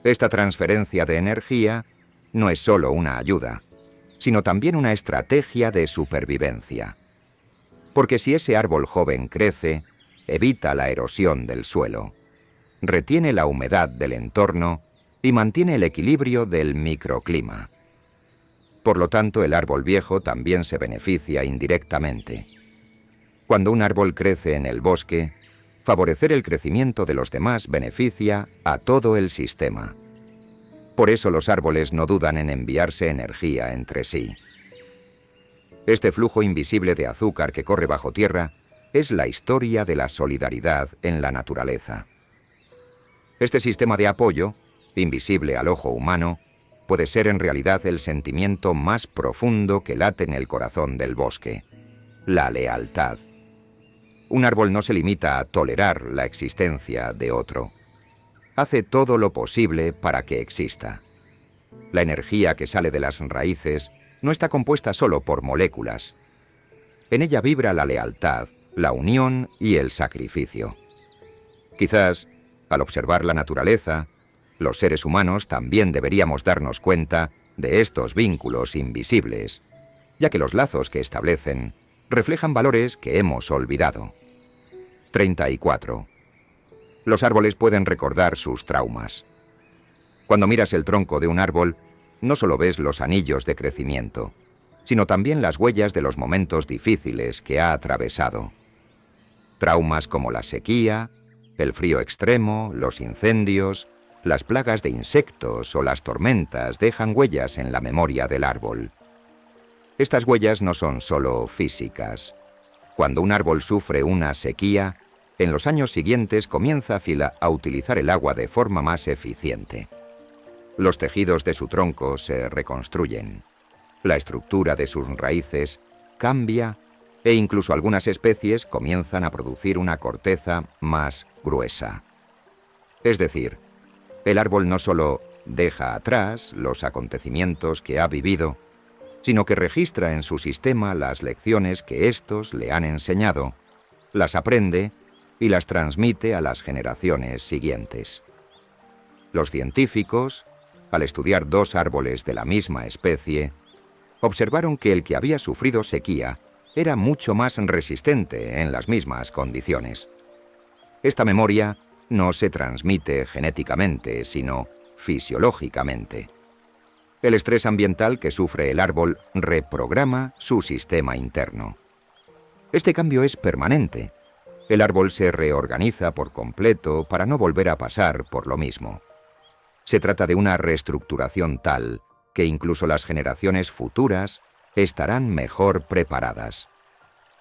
Esta transferencia de energía no es solo una ayuda, sino también una estrategia de supervivencia. Porque si ese árbol joven crece, evita la erosión del suelo, retiene la humedad del entorno y mantiene el equilibrio del microclima. Por lo tanto, el árbol viejo también se beneficia indirectamente. Cuando un árbol crece en el bosque, favorecer el crecimiento de los demás beneficia a todo el sistema. Por eso los árboles no dudan en enviarse energía entre sí. Este flujo invisible de azúcar que corre bajo tierra es la historia de la solidaridad en la naturaleza. Este sistema de apoyo, invisible al ojo humano, puede ser en realidad el sentimiento más profundo que late en el corazón del bosque: la lealtad. Un árbol no se limita a tolerar la existencia de otro. Hace todo lo posible para que exista. La energía que sale de las raíces no está compuesta solo por moléculas. En ella vibra la lealtad, la unión y el sacrificio. Quizás, al observar la naturaleza, los seres humanos también deberíamos darnos cuenta de estos vínculos invisibles, ya que los lazos que establecen reflejan valores que hemos olvidado. 34. Los árboles pueden recordar sus traumas. Cuando miras el tronco de un árbol, no solo ves los anillos de crecimiento, sino también las huellas de los momentos difíciles que ha atravesado. Traumas como la sequía, el frío extremo, los incendios, las plagas de insectos o las tormentas dejan huellas en la memoria del árbol. Estas huellas no son solo físicas. Cuando un árbol sufre una sequía, en los años siguientes comienza a utilizar el agua de forma más eficiente. Los tejidos de su tronco se reconstruyen. La estructura de sus raíces cambia e incluso algunas especies comienzan a producir una corteza más gruesa. Es decir, el árbol no solo deja atrás los acontecimientos que ha vivido, sino que registra en su sistema las lecciones que éstos le han enseñado, las aprende y las transmite a las generaciones siguientes. Los científicos, al estudiar dos árboles de la misma especie, observaron que el que había sufrido sequía era mucho más resistente en las mismas condiciones. Esta memoria no se transmite genéticamente, sino fisiológicamente. El estrés ambiental que sufre el árbol reprograma su sistema interno. Este cambio es permanente. El árbol se reorganiza por completo para no volver a pasar por lo mismo. Se trata de una reestructuración tal que incluso las generaciones futuras estarán mejor preparadas.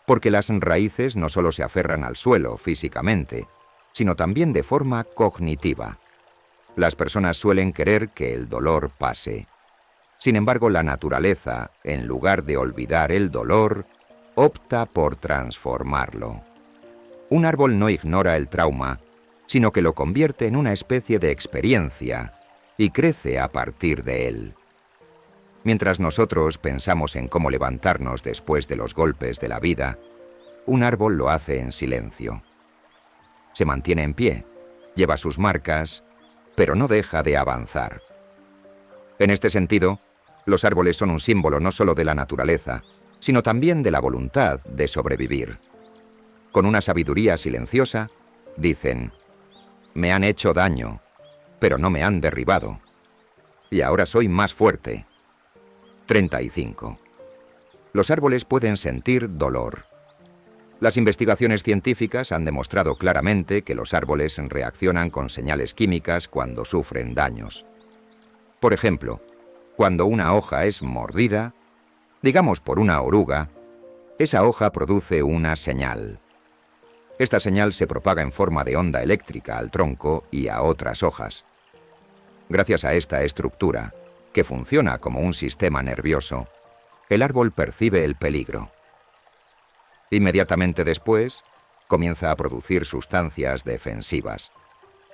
Porque las raíces no solo se aferran al suelo físicamente, sino también de forma cognitiva. Las personas suelen querer que el dolor pase. Sin embargo, la naturaleza, en lugar de olvidar el dolor, opta por transformarlo. Un árbol no ignora el trauma, sino que lo convierte en una especie de experiencia y crece a partir de él. Mientras nosotros pensamos en cómo levantarnos después de los golpes de la vida, un árbol lo hace en silencio. Se mantiene en pie, lleva sus marcas, pero no deja de avanzar. En este sentido, los árboles son un símbolo no solo de la naturaleza, sino también de la voluntad de sobrevivir. Con una sabiduría silenciosa, dicen: me han hecho daño, pero no me han derribado. Y ahora soy más fuerte. 35. Los árboles pueden sentir dolor. Las investigaciones científicas han demostrado claramente que los árboles reaccionan con señales químicas cuando sufren daños. Por ejemplo, cuando una hoja es mordida, digamos por una oruga, esa hoja produce una señal. Esta señal se propaga en forma de onda eléctrica al tronco y a otras hojas. Gracias a esta estructura, que funciona como un sistema nervioso, el árbol percibe el peligro. Inmediatamente después, comienza a producir sustancias defensivas.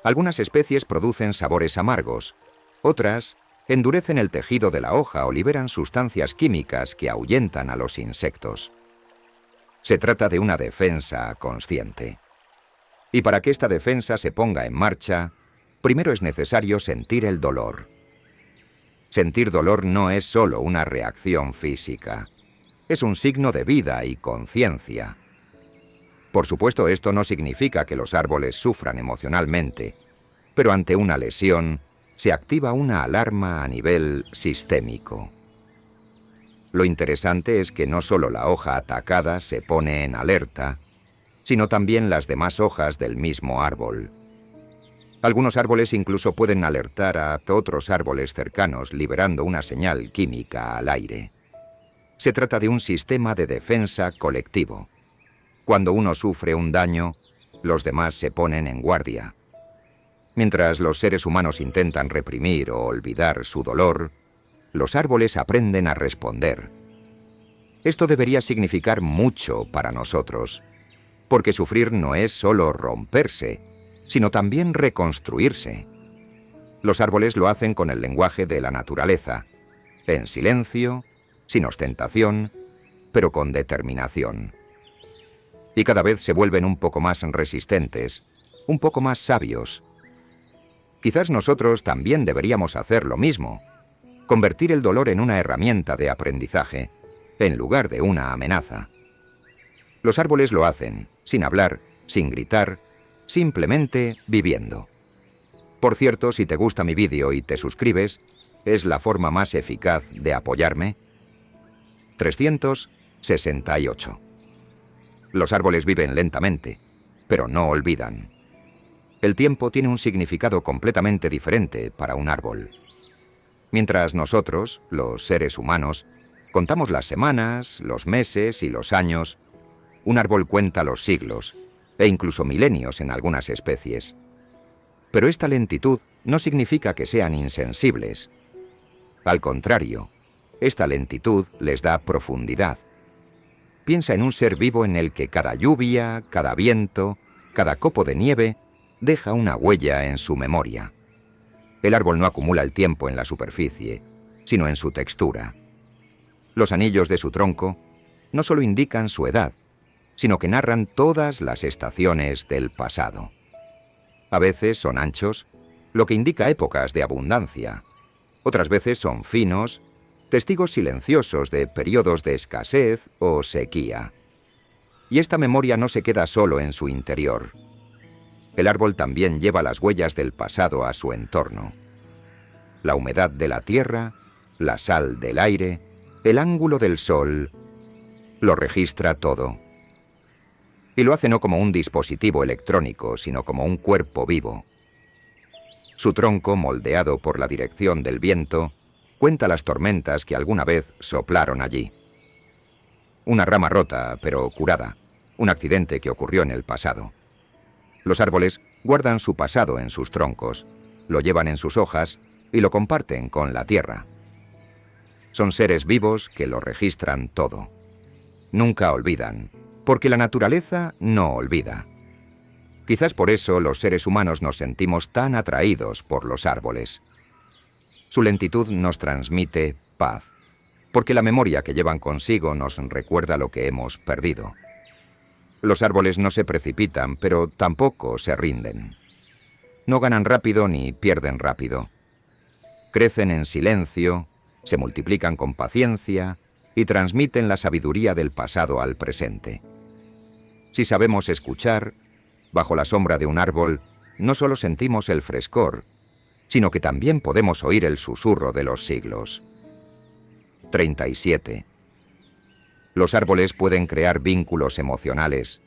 Algunas especies producen sabores amargos, otras endurecen el tejido de la hoja o liberan sustancias químicas que ahuyentan a los insectos. Se trata de una defensa consciente. Y para que esta defensa se ponga en marcha, primero es necesario sentir el dolor. Sentir dolor no es solo una reacción física. Es un signo de vida y conciencia. Por supuesto, esto no significa que los árboles sufran emocionalmente, pero ante una lesión se activa una alarma a nivel sistémico. Lo interesante es que no solo la hoja atacada se pone en alerta, sino también las demás hojas del mismo árbol. Algunos árboles incluso pueden alertar a otros árboles cercanos, liberando una señal química al aire. Se trata de un sistema de defensa colectivo. Cuando uno sufre un daño, los demás se ponen en guardia. Mientras los seres humanos intentan reprimir o olvidar su dolor, los árboles aprenden a responder. Esto debería significar mucho para nosotros, porque sufrir no es solo romperse, sino también reconstruirse. Los árboles lo hacen con el lenguaje de la naturaleza, en silencio, sin ostentación, pero con determinación. Y cada vez se vuelven un poco más resistentes, un poco más sabios. Quizás nosotros también deberíamos hacer lo mismo, convertir el dolor en una herramienta de aprendizaje, en lugar de una amenaza. Los árboles lo hacen, sin hablar, sin gritar, simplemente viviendo. Por cierto, si te gusta mi vídeo y te suscribes, es la forma más eficaz de apoyarme. 368. Los árboles viven lentamente, pero no olvidan. El tiempo tiene un significado completamente diferente para un árbol. Mientras nosotros, los seres humanos, contamos las semanas, los meses y los años, un árbol cuenta los siglos, e incluso milenios en algunas especies. Pero esta lentitud no significa que sean insensibles. Al contrario, esta lentitud les da profundidad. Piensa en un ser vivo en el que cada lluvia, cada viento, cada copo de nieve deja una huella en su memoria. El árbol no acumula el tiempo en la superficie, sino en su textura. Los anillos de su tronco no solo indican su edad, sino que narran todas las estaciones del pasado. A veces son anchos, lo que indica épocas de abundancia. Otras veces son finos, testigos silenciosos de periodos de escasez o sequía. Y esta memoria no se queda solo en su interior. El árbol también lleva las huellas del pasado a su entorno. La humedad de la tierra, la sal del aire, el ángulo del sol, lo registra todo. Y lo hace no como un dispositivo electrónico, sino como un cuerpo vivo. Su tronco, moldeado por la dirección del viento, cuenta las tormentas que alguna vez soplaron allí. Una rama rota, pero curada, un accidente que ocurrió en el pasado. Los árboles guardan su pasado en sus troncos, lo llevan en sus hojas y lo comparten con la tierra. Son seres vivos que lo registran todo. Nunca olvidan, porque la naturaleza no olvida. Quizás por eso los seres humanos nos sentimos tan atraídos por los árboles. Su lentitud nos transmite paz, porque la memoria que llevan consigo nos recuerda lo que hemos perdido. Los árboles no se precipitan, pero tampoco se rinden. No ganan rápido ni pierden rápido. Crecen en silencio, se multiplican con paciencia y transmiten la sabiduría del pasado al presente. Si sabemos escuchar, bajo la sombra de un árbol, no solo sentimos el frescor, sino que también podemos oír el susurro de los siglos. 37. Los árboles pueden crear vínculos emocionales.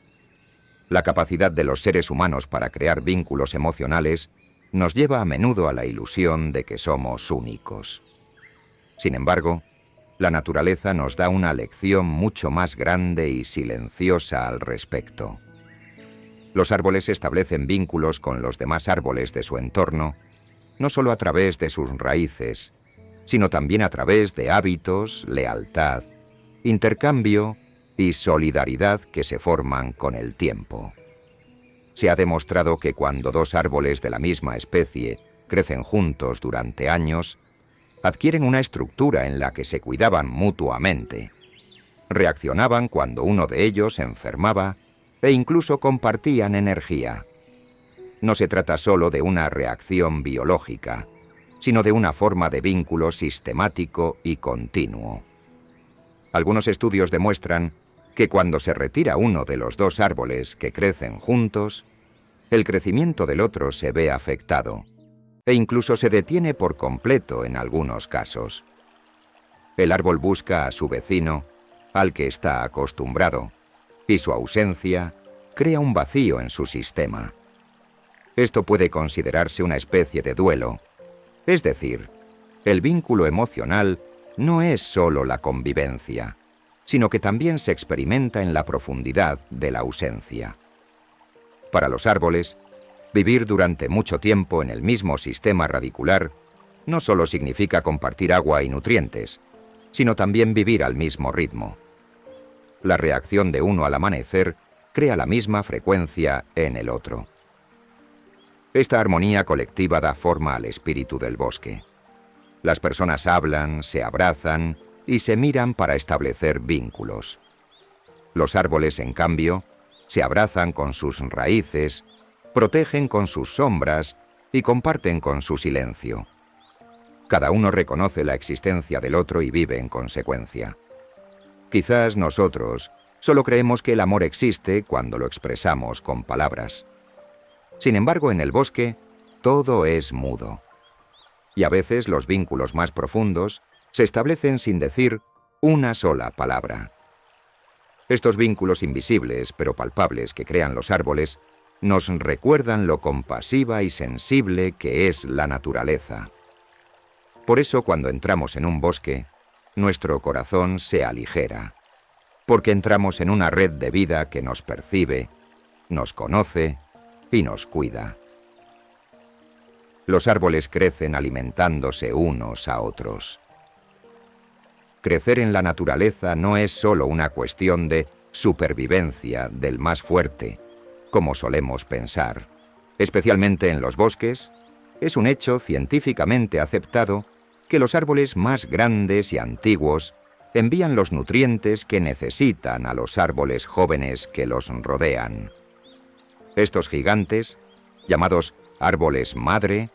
La capacidad de los seres humanos para crear vínculos emocionales nos lleva a menudo a la ilusión de que somos únicos. Sin embargo, la naturaleza nos da una lección mucho más grande y silenciosa al respecto. Los árboles establecen vínculos con los demás árboles de su entorno, no solo a través de sus raíces, sino también a través de hábitos, lealtad, intercambio y solidaridad que se forman con el tiempo. Se ha demostrado que cuando dos árboles de la misma especie crecen juntos durante años, adquieren una estructura en la que se cuidaban mutuamente, reaccionaban cuando uno de ellos se enfermaba e incluso compartían energía. No se trata solo de una reacción biológica, sino de una forma de vínculo sistemático y continuo. Algunos estudios demuestran que cuando se retira uno de los dos árboles que crecen juntos, el crecimiento del otro se ve afectado, e incluso se detiene por completo en algunos casos. El árbol busca a su vecino, al que está acostumbrado, y su ausencia crea un vacío en su sistema. Esto puede considerarse una especie de duelo, es decir, el vínculo emocional no es solo la convivencia, sino que también se experimenta en la profundidad de la ausencia. Para los árboles, vivir durante mucho tiempo en el mismo sistema radicular no solo significa compartir agua y nutrientes, sino también vivir al mismo ritmo. La reacción de uno al amanecer crea la misma frecuencia en el otro. Esta armonía colectiva da forma al espíritu del bosque. Las personas hablan, se abrazan y se miran para establecer vínculos. Los árboles, en cambio, se abrazan con sus raíces, protegen con sus sombras y comparten con su silencio. Cada uno reconoce la existencia del otro y vive en consecuencia. Quizás nosotros solo creemos que el amor existe cuando lo expresamos con palabras. Sin embargo, en el bosque, todo es mudo. Y a veces los vínculos más profundos se establecen sin decir una sola palabra. Estos vínculos invisibles pero palpables que crean los árboles nos recuerdan lo compasiva y sensible que es la naturaleza. Por eso, cuando entramos en un bosque, nuestro corazón se aligera, porque entramos en una red de vida que nos percibe, nos conoce y nos cuida. Los árboles crecen alimentándose unos a otros. Crecer en la naturaleza no es solo una cuestión de supervivencia del más fuerte, como solemos pensar. Especialmente en los bosques, es un hecho científicamente aceptado que los árboles más grandes y antiguos envían los nutrientes que necesitan a los árboles jóvenes que los rodean. Estos gigantes, llamados árboles madre,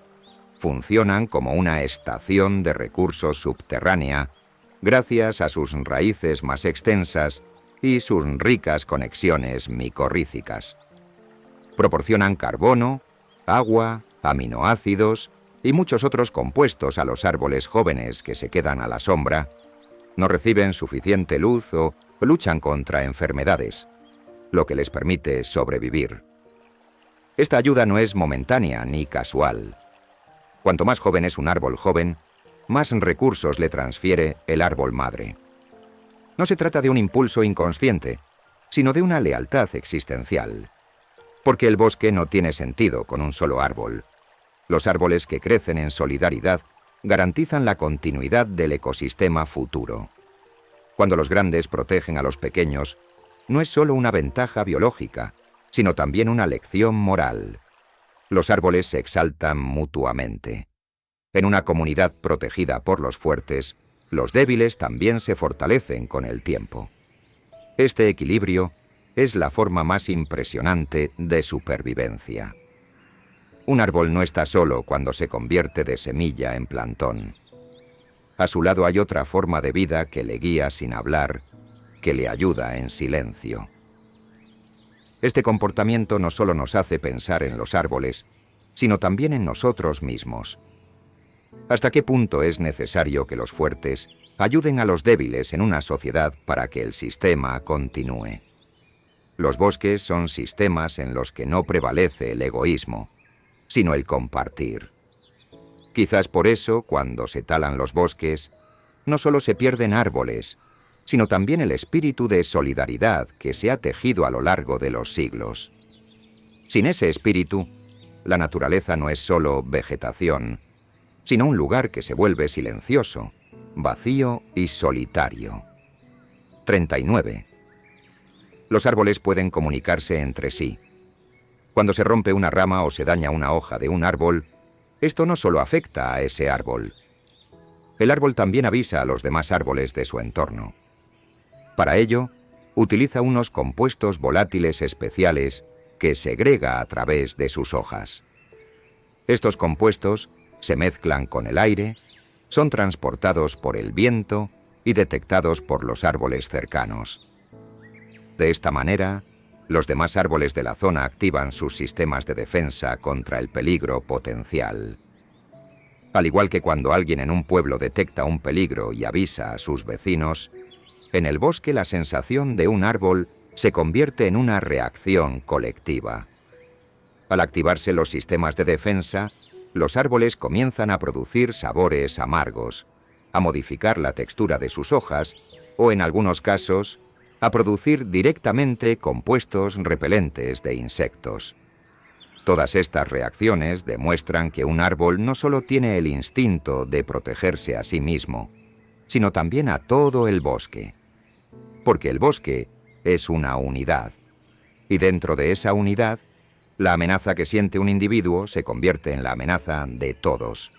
funcionan como una estación de recursos subterránea gracias a sus raíces más extensas y sus ricas conexiones micorrícicas. Proporcionan carbono, agua, aminoácidos y muchos otros compuestos a los árboles jóvenes que se quedan a la sombra, no reciben suficiente luz o luchan contra enfermedades, lo que les permite sobrevivir. Esta ayuda no es momentánea ni casual. Cuanto más joven es un árbol joven, más recursos le transfiere el árbol madre. No se trata de un impulso inconsciente, sino de una lealtad existencial. Porque el bosque no tiene sentido con un solo árbol. Los árboles que crecen en solidaridad garantizan la continuidad del ecosistema futuro. Cuando los grandes protegen a los pequeños, no es solo una ventaja biológica, sino también una lección moral. Los árboles se exaltan mutuamente. En una comunidad protegida por los fuertes, los débiles también se fortalecen con el tiempo. Este equilibrio es la forma más impresionante de supervivencia. Un árbol no está solo cuando se convierte de semilla en plantón. A su lado hay otra forma de vida que le guía sin hablar, que le ayuda en silencio. Este comportamiento no solo nos hace pensar en los árboles, sino también en nosotros mismos. ¿Hasta qué punto es necesario que los fuertes ayuden a los débiles en una sociedad para que el sistema continúe. Los bosques son sistemas en los que no prevalece el egoísmo, sino el compartir. Quizás por eso, cuando se talan los bosques, no solo se pierden árboles, sino también el espíritu de solidaridad que se ha tejido a lo largo de los siglos. Sin ese espíritu, la naturaleza no es solo vegetación, sino un lugar que se vuelve silencioso, vacío y solitario. 39. Los árboles pueden comunicarse entre sí. Cuando se rompe una rama o se daña una hoja de un árbol, esto no solo afecta a ese árbol. El árbol también avisa a los demás árboles de su entorno. Para ello, utiliza unos compuestos volátiles especiales que segrega a través de sus hojas. Estos compuestos se mezclan con el aire, son transportados por el viento y detectados por los árboles cercanos. De esta manera, los demás árboles de la zona activan sus sistemas de defensa contra el peligro potencial. Al igual que cuando alguien en un pueblo detecta un peligro y avisa a sus vecinos, en el bosque la sensación de un árbol se convierte en una reacción colectiva. Al activarse los sistemas de defensa, los árboles comienzan a producir sabores amargos, a modificar la textura de sus hojas o, en algunos casos, a producir directamente compuestos repelentes de insectos. Todas estas reacciones demuestran que un árbol no solo tiene el instinto de protegerse a sí mismo, sino también a todo el bosque. Porque el bosque es una unidad, y dentro de esa unidad, la amenaza que siente un individuo se convierte en la amenaza de todos.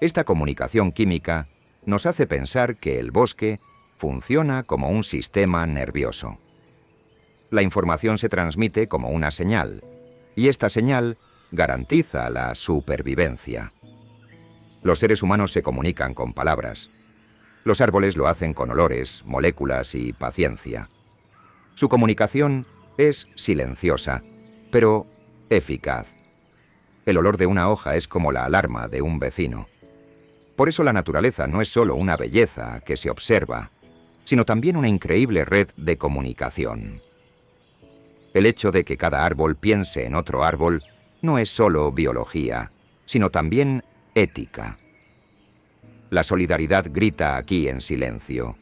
Esta comunicación química nos hace pensar que el bosque funciona como un sistema nervioso. La información se transmite como una señal, y esta señal garantiza la supervivencia. Los seres humanos se comunican con palabras. Los árboles lo hacen con olores, moléculas y paciencia. Su comunicación es silenciosa, pero eficaz. El olor de una hoja es como la alarma de un vecino. Por eso la naturaleza no es solo una belleza que se observa, sino también una increíble red de comunicación. El hecho de que cada árbol piense en otro árbol no es solo biología, sino también ética. La solidaridad grita aquí en silencio.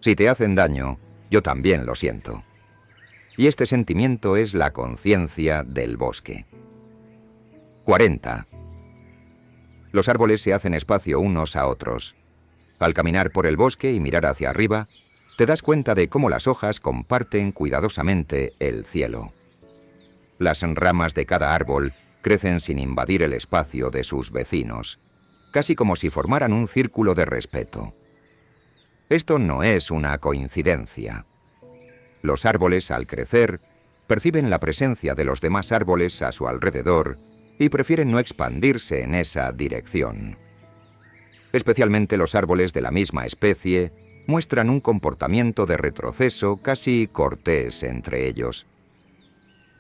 Si te hacen daño, yo también lo siento. Y este sentimiento es la conciencia del bosque. 40. Los árboles se hacen espacio unos a otros. Al caminar por el bosque y mirar hacia arriba, te das cuenta de cómo las hojas comparten cuidadosamente el cielo. Las ramas de cada árbol crecen sin invadir el espacio de sus vecinos, casi como si formaran un círculo de respeto. Esto no es una coincidencia. Los árboles, al crecer, perciben la presencia de los demás árboles a su alrededor y prefieren no expandirse en esa dirección. Especialmente los árboles de la misma especie muestran un comportamiento de retroceso casi cortés entre ellos.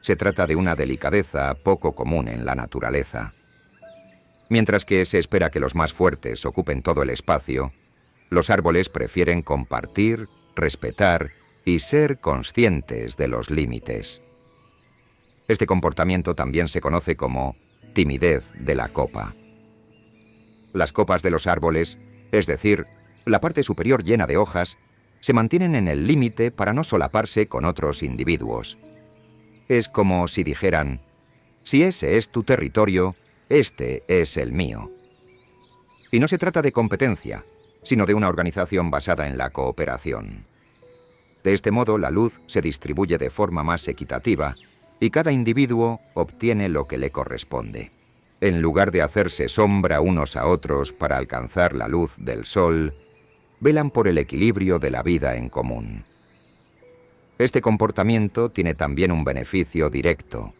Se trata de una delicadeza poco común en la naturaleza. Mientras que se espera que los más fuertes ocupen todo el espacio, los árboles prefieren compartir, respetar y ser conscientes de los límites. Este comportamiento también se conoce como timidez de la copa. Las copas de los árboles, es decir, la parte superior llena de hojas, se mantienen en el límite para no solaparse con otros individuos. Es como si dijeran, si ese es tu territorio, este es el mío. Y no se trata de competencia, sino de una organización basada en la cooperación. De este modo, la luz se distribuye de forma más equitativa y cada individuo obtiene lo que le corresponde. En lugar de hacerse sombra unos a otros para alcanzar la luz del sol, velan por el equilibrio de la vida en común. Este comportamiento tiene también un beneficio directo.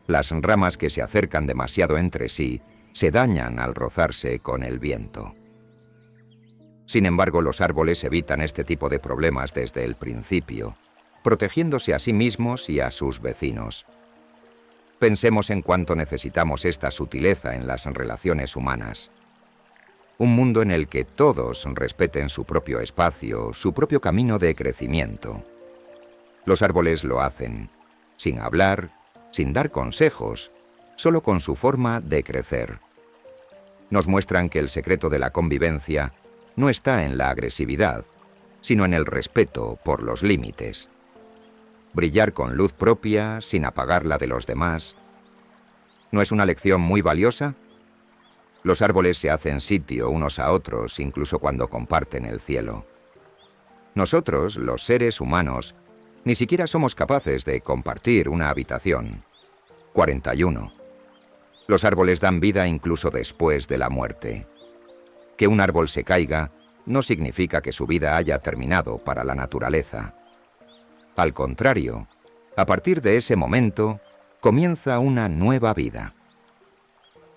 Las ramas que se acercan demasiado entre sí se dañan al rozarse con el viento. Sin embargo, los árboles evitan este tipo de problemas desde el principio, protegiéndose a sí mismos y a sus vecinos. Pensemos en cuánto necesitamos esta sutileza en las relaciones humanas. Un mundo en el que todos respeten su propio espacio, su propio camino de crecimiento. Los árboles lo hacen, sin hablar, sin dar consejos, solo con su forma de crecer. Nos muestran que el secreto de la convivencia no está en la agresividad, sino en el respeto por los límites. Brillar con luz propia, sin apagar la de los demás. ¿No es una lección muy valiosa? Los árboles se hacen sitio unos a otros, incluso cuando comparten el cielo. Nosotros, los seres humanos, ni siquiera somos capaces de compartir una habitación. 41. Los árboles dan vida incluso después de la muerte. Que un árbol se caiga no significa que su vida haya terminado para la naturaleza. Al contrario, a partir de ese momento, comienza una nueva vida.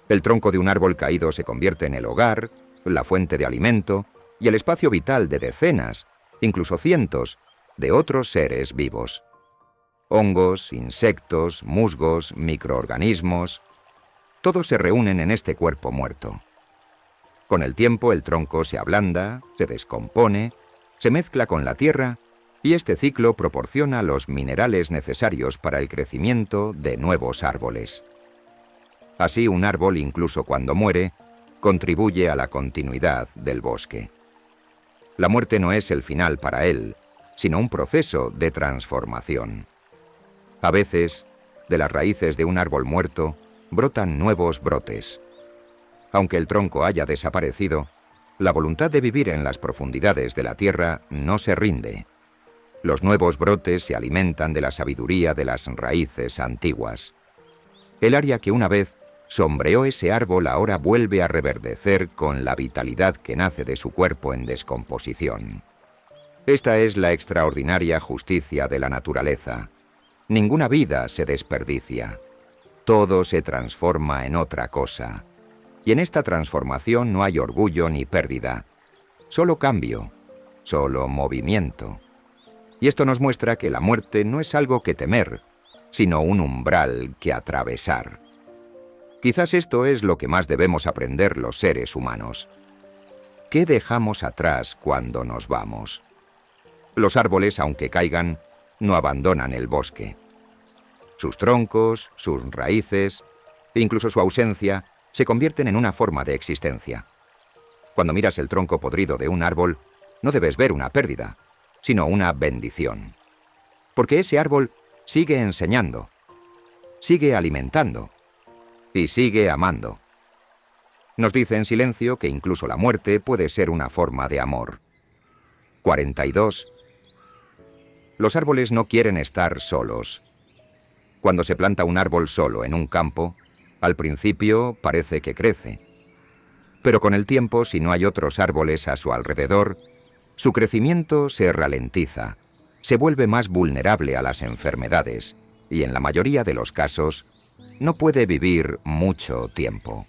El tronco de un árbol caído se convierte en el hogar, la fuente de alimento y el espacio vital de decenas, incluso cientos, de otros seres vivos. Hongos, insectos, musgos, microorganismos, todos se reúnen en este cuerpo muerto. Con el tiempo el tronco se ablanda, se descompone, se mezcla con la tierra y este ciclo proporciona los minerales necesarios para el crecimiento de nuevos árboles. Así un árbol, incluso cuando muere, contribuye a la continuidad del bosque. La muerte no es el final para él, sino un proceso de transformación. A veces, de las raíces de un árbol muerto, brotan nuevos brotes. Aunque el tronco haya desaparecido, la voluntad de vivir en las profundidades de la tierra no se rinde. Los nuevos brotes se alimentan de la sabiduría de las raíces antiguas. El área que una vez sombreó ese árbol ahora vuelve a reverdecer con la vitalidad que nace de su cuerpo en descomposición. Esta es la extraordinaria justicia de la naturaleza. Ninguna vida se desperdicia. Todo se transforma en otra cosa. Y en esta transformación no hay orgullo ni pérdida. Solo cambio, solo movimiento. Y esto nos muestra que la muerte no es algo que temer, sino un umbral que atravesar. Quizás esto es lo que más debemos aprender los seres humanos. ¿Qué dejamos atrás cuando nos vamos? Los árboles, aunque caigan, no abandonan el bosque. Sus troncos, sus raíces, e incluso su ausencia, se convierten en una forma de existencia. Cuando miras el tronco podrido de un árbol, no debes ver una pérdida, sino una bendición. Porque ese árbol sigue enseñando, sigue alimentando y sigue amando. Nos dice en silencio que incluso la muerte puede ser una forma de amor. 42. Los árboles no quieren estar solos. Cuando se planta un árbol solo en un campo, al principio parece que crece. Pero con el tiempo, si no hay otros árboles a su alrededor, su crecimiento se ralentiza, se vuelve más vulnerable a las enfermedades y, en la mayoría de los casos, no puede vivir mucho tiempo.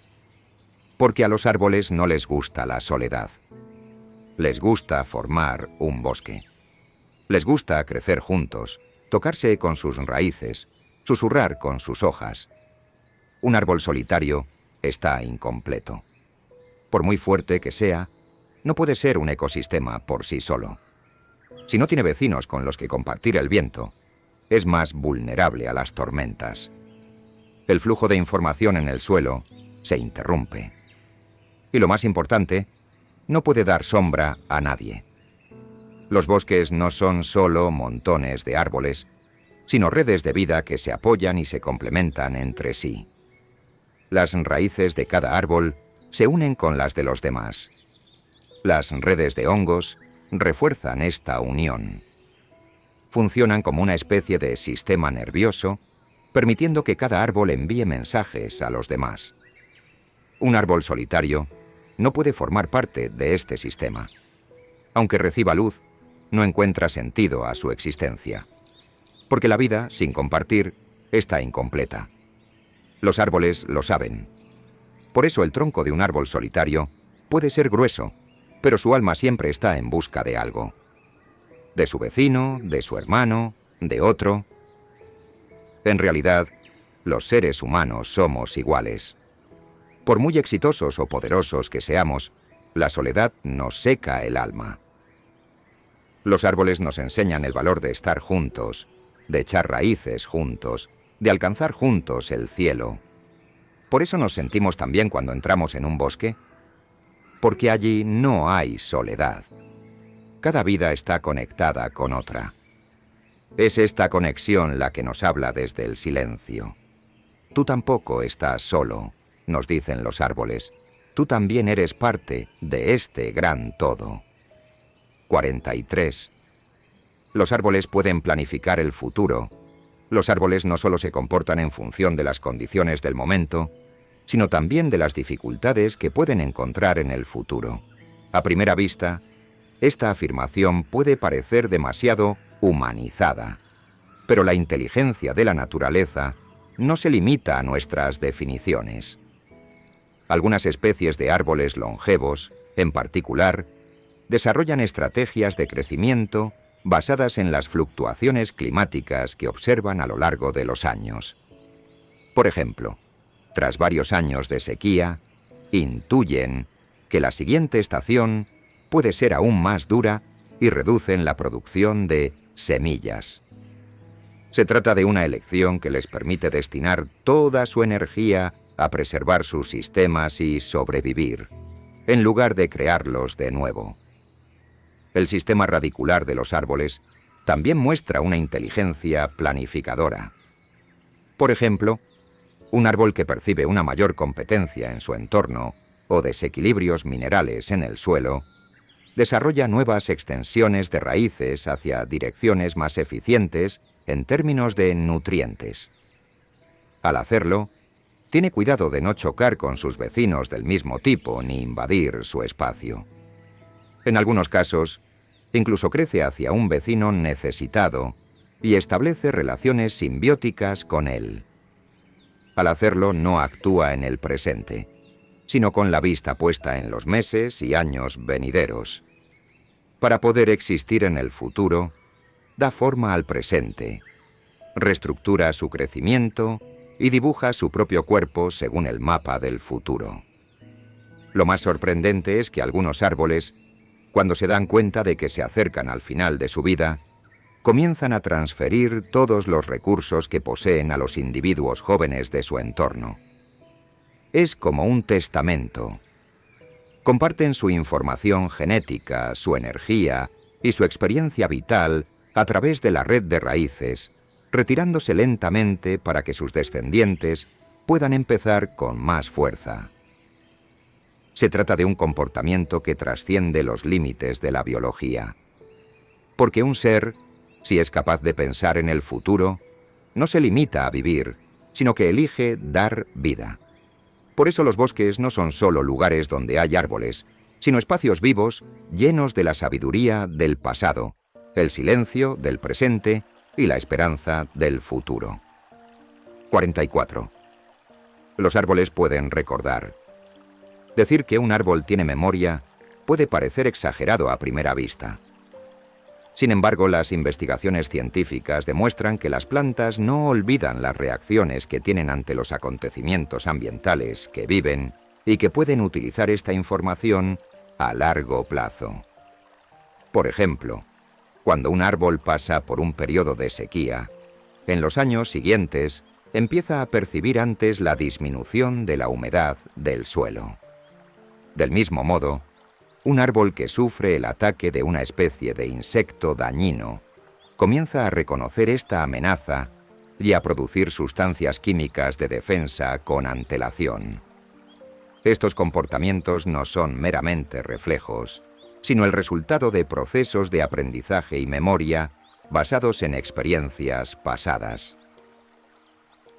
Porque a los árboles no les gusta la soledad. Les gusta formar un bosque. Les gusta crecer juntos, tocarse con sus raíces, susurrar con sus hojas. Un árbol solitario está incompleto. Por muy fuerte que sea, no puede ser un ecosistema por sí solo. Si no tiene vecinos con los que compartir el viento, es más vulnerable a las tormentas. El flujo de información en el suelo se interrumpe. Y lo más importante, no puede dar sombra a nadie. Los bosques no son solo montones de árboles, sino redes de vida que se apoyan y se complementan entre sí. Las raíces de cada árbol se unen con las de los demás. Las redes de hongos refuerzan esta unión. Funcionan como una especie de sistema nervioso, permitiendo que cada árbol envíe mensajes a los demás. Un árbol solitario no puede formar parte de este sistema. Aunque reciba luz, no encuentra sentido a su existencia. Porque la vida, sin compartir, está incompleta. Los árboles lo saben. Por eso el tronco de un árbol solitario puede ser grueso, pero su alma siempre está en busca de algo. De su vecino, de su hermano, de otro. En realidad, los seres humanos somos iguales. Por muy exitosos o poderosos que seamos, La soledad nos seca el alma. Los árboles nos enseñan el valor de estar juntos, de echar raíces juntos, de alcanzar juntos el cielo. Por eso nos sentimos tan bien cuando entramos en un bosque, porque allí no hay soledad. Cada vida está conectada con otra. Es esta conexión la que nos habla desde el silencio. Tú tampoco estás solo, nos dicen los árboles. Tú también eres parte de este gran todo. 43. Los árboles pueden planificar el futuro. Los árboles no solo se comportan en función de las condiciones del momento, sino también de las dificultades que pueden encontrar en el futuro. A primera vista, esta afirmación puede parecer demasiado humanizada, pero la inteligencia de la naturaleza no se limita a nuestras definiciones. Algunas especies de árboles longevos, en particular, desarrollan estrategias de crecimiento basadas en las fluctuaciones climáticas que observan a lo largo de los años. Por ejemplo, tras varios años de sequía, intuyen que la siguiente estación puede ser aún más dura y reducen la producción de semillas. Se trata de una elección que les permite destinar toda su energía a preservar sus sistemas y sobrevivir, en lugar de crearlos de nuevo. El sistema radicular de los árboles también muestra una inteligencia planificadora. Por ejemplo, un árbol que percibe una mayor competencia en su entorno o desequilibrios minerales en el suelo, desarrolla nuevas extensiones de raíces hacia direcciones más eficientes en términos de nutrientes. Al hacerlo, tiene cuidado de no chocar con sus vecinos del mismo tipo ni invadir su espacio. En algunos casos, incluso crece hacia un vecino necesitado y establece relaciones simbióticas con él. Al hacerlo, no actúa en el presente, sino con la vista puesta en los meses y años venideros. Para poder existir en el futuro, da forma al presente, reestructura su crecimiento y dibuja su propio cuerpo según el mapa del futuro. Lo más sorprendente es que algunos árboles, cuando se dan cuenta de que se acercan al final de su vida, comienzan a transferir todos los recursos que poseen a los individuos jóvenes de su entorno. Es como un testamento. Comparten su información genética, su energía y su experiencia vital a través de la red de raíces, retirándose lentamente para que sus descendientes puedan empezar con más fuerza. Se trata de un comportamiento que trasciende los límites de la biología. Porque un ser, si es capaz de pensar en el futuro, no se limita a vivir, sino que elige dar vida. Por eso los bosques no son solo lugares donde hay árboles, sino espacios vivos llenos de la sabiduría del pasado, el silencio del presente y la esperanza del futuro. 44. Los árboles pueden recordar. Decir que un árbol tiene memoria puede parecer exagerado a primera vista. Sin embargo, las investigaciones científicas demuestran que las plantas no olvidan las reacciones que tienen ante los acontecimientos ambientales que viven y que pueden utilizar esta información a largo plazo. Por ejemplo, cuando un árbol pasa por un periodo de sequía, en los años siguientes empieza a percibir antes la disminución de la humedad del suelo. Del mismo modo, un árbol que sufre el ataque de una especie de insecto dañino comienza a reconocer esta amenaza y a producir sustancias químicas de defensa con antelación. Estos comportamientos no son meramente reflejos, sino el resultado de procesos de aprendizaje y memoria basados en experiencias pasadas.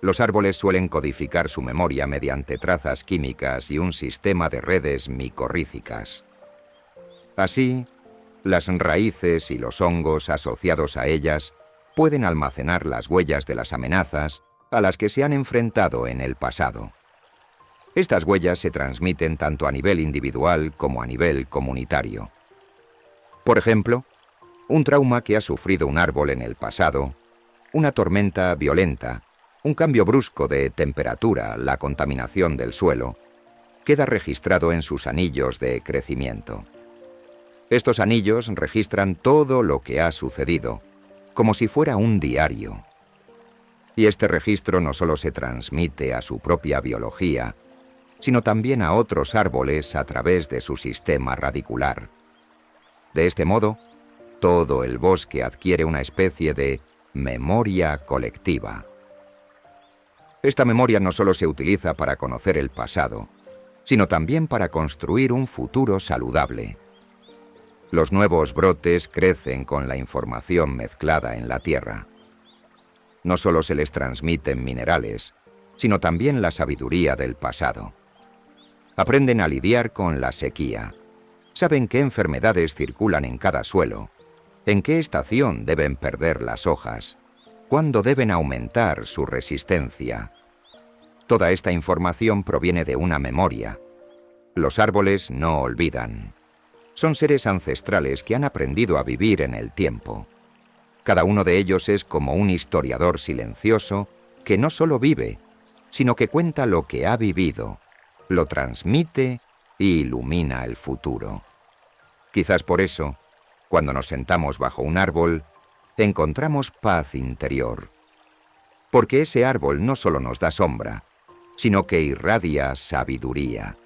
Los árboles suelen codificar su memoria mediante trazas químicas y un sistema de redes micorrízicas. Así, las raíces y los hongos asociados a ellas pueden almacenar las huellas de las amenazas a las que se han enfrentado en el pasado. Estas huellas se transmiten tanto a nivel individual como a nivel comunitario. Por ejemplo, un trauma que ha sufrido un árbol en el pasado, una tormenta violenta, un cambio brusco de temperatura, la contaminación del suelo, queda registrado en sus anillos de crecimiento. Estos anillos registran todo lo que ha sucedido, como si fuera un diario. Y este registro no solo se transmite a su propia biología, sino también a otros árboles a través de su sistema radicular. De este modo, todo el bosque adquiere una especie de memoria colectiva. Esta memoria no solo se utiliza para conocer el pasado, sino también para construir un futuro saludable. Los nuevos brotes crecen con la información mezclada en la tierra. No solo se les transmiten minerales, sino también la sabiduría del pasado. Aprenden a lidiar con la sequía. Saben qué enfermedades circulan en cada suelo, en qué estación deben perder las hojas, cuándo deben aumentar su resistencia. Toda esta información proviene de una memoria. Los árboles no olvidan. Son seres ancestrales que han aprendido a vivir en el tiempo. Cada uno de ellos es como un historiador silencioso que no solo vive, sino que cuenta lo que ha vivido, lo transmite y ilumina el futuro. Quizás por eso, cuando nos sentamos bajo un árbol, encontramos paz interior. Porque ese árbol no solo nos da sombra, sino que irradia sabiduría.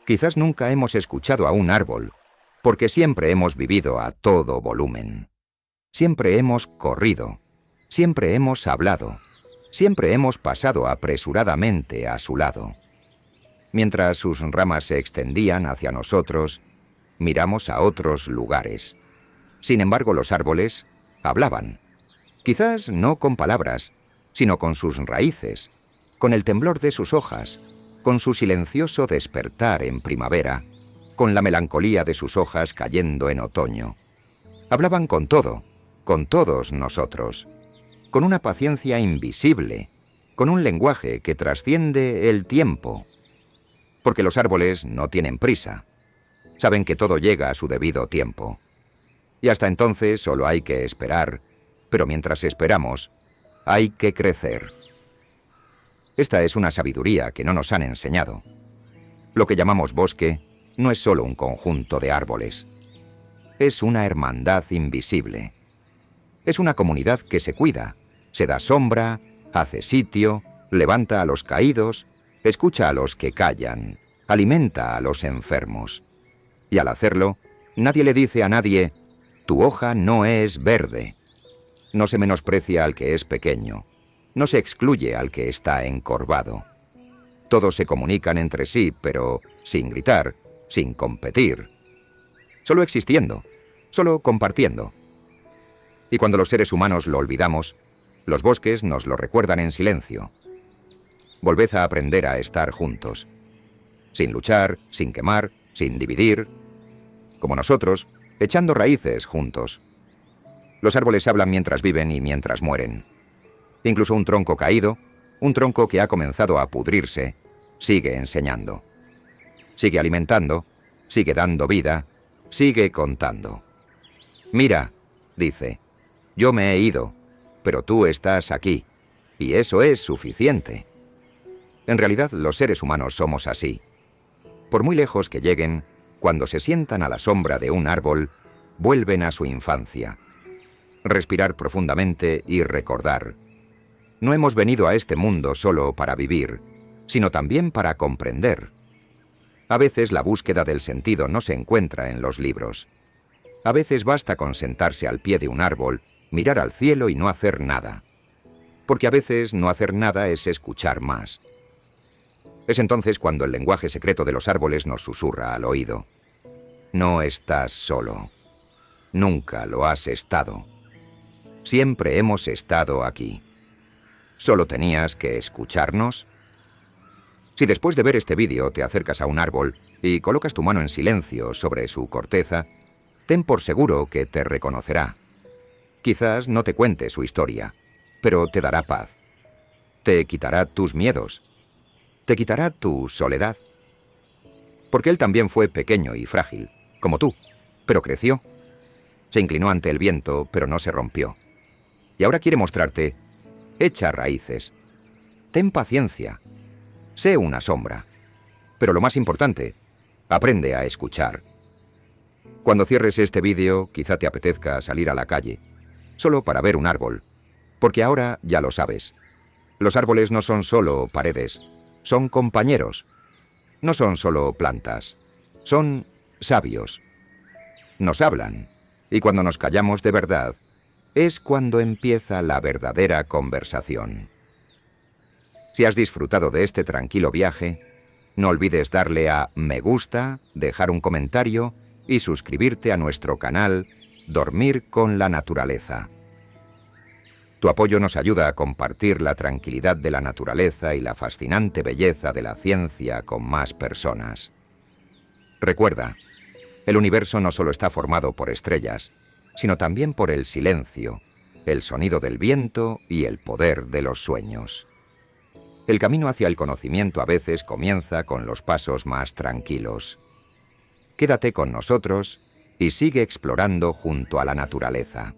Quizás nunca hemos escuchado a un árbol, porque siempre hemos vivido a todo volumen. Siempre hemos corrido, siempre hemos hablado, siempre hemos pasado apresuradamente a su lado. Mientras sus ramas se extendían hacia nosotros, miramos a otros lugares. Sin embargo, los árboles hablaban. Quizás no con palabras, sino con sus raíces, con el temblor de sus hojas, con su silencioso despertar en primavera, con la melancolía de sus hojas cayendo en otoño. Hablaban con todo, con todos nosotros, con una paciencia invisible, con un lenguaje que trasciende el tiempo. Porque los árboles no tienen prisa. Saben que todo llega a su debido tiempo. Y hasta entonces solo hay que esperar, pero mientras esperamos, hay que crecer. Esta es una sabiduría que no nos han enseñado. Lo que llamamos bosque no es solo un conjunto de árboles. Es una hermandad invisible. Es una comunidad que se cuida, se da sombra, hace sitio, levanta a los caídos, escucha a los que callan, alimenta a los enfermos. Y al hacerlo, nadie le dice a nadie, tu hoja no es verde. No se menosprecia al que es pequeño, no se excluye al que está encorvado. Todos se comunican entre sí, pero sin gritar, sin competir. Solo existiendo, solo compartiendo. Y cuando los seres humanos lo olvidamos, los bosques nos lo recuerdan en silencio. Volved a aprender a estar juntos. Sin luchar, sin quemar, sin dividir. Como nosotros, echando raíces juntos. Los árboles hablan mientras viven y mientras mueren. Incluso un tronco caído, un tronco que ha comenzado a pudrirse, sigue enseñando. Sigue alimentando, sigue dando vida, sigue contando. Mira, dice, yo me he ido, pero tú estás aquí, y eso es suficiente. En realidad, los seres humanos somos así. Por muy lejos que lleguen, cuando se sientan a la sombra de un árbol, vuelven a su infancia. Respirar profundamente y recordar. No hemos venido a este mundo solo para vivir, sino también para comprender. A veces la búsqueda del sentido no se encuentra en los libros. A veces basta con sentarse al pie de un árbol, mirar al cielo y no hacer nada. Porque a veces no hacer nada es escuchar más. Es entonces cuando el lenguaje secreto de los árboles nos susurra al oído. No estás solo. Nunca lo has estado. Siempre hemos estado aquí. ¿Solo tenías que escucharnos? Si después de ver este vídeo te acercas a un árbol y colocas tu mano en silencio sobre su corteza, ten por seguro que te reconocerá. Quizás no te cuente su historia, pero te dará paz. Te quitará tus miedos. Te quitará tu soledad. Porque él también fue pequeño y frágil, como tú, pero creció. Se inclinó ante el viento, pero no se rompió. Y ahora quiere mostrarte, echa raíces. Ten paciencia. Sé una sombra. Pero lo más importante, aprende a escuchar. Cuando cierres este vídeo, quizá te apetezca salir a la calle, solo para ver un árbol, porque ahora ya lo sabes. Los árboles no son solo paredes, son compañeros. No son solo plantas, son sabios. Nos hablan, y cuando nos callamos de verdad, es cuando empieza la verdadera conversación. Si has disfrutado de este tranquilo viaje, no olvides darle a me gusta, dejar un comentario y suscribirte a nuestro canal Dormir con la Naturaleza. Tu apoyo nos ayuda a compartir la tranquilidad de la naturaleza y la fascinante belleza de la ciencia con más personas. Recuerda, el universo no solo está formado por estrellas, sino también por el silencio, el sonido del viento y el poder de los sueños. El camino hacia el conocimiento a veces comienza con los pasos más tranquilos. Quédate con nosotros y sigue explorando junto a la naturaleza.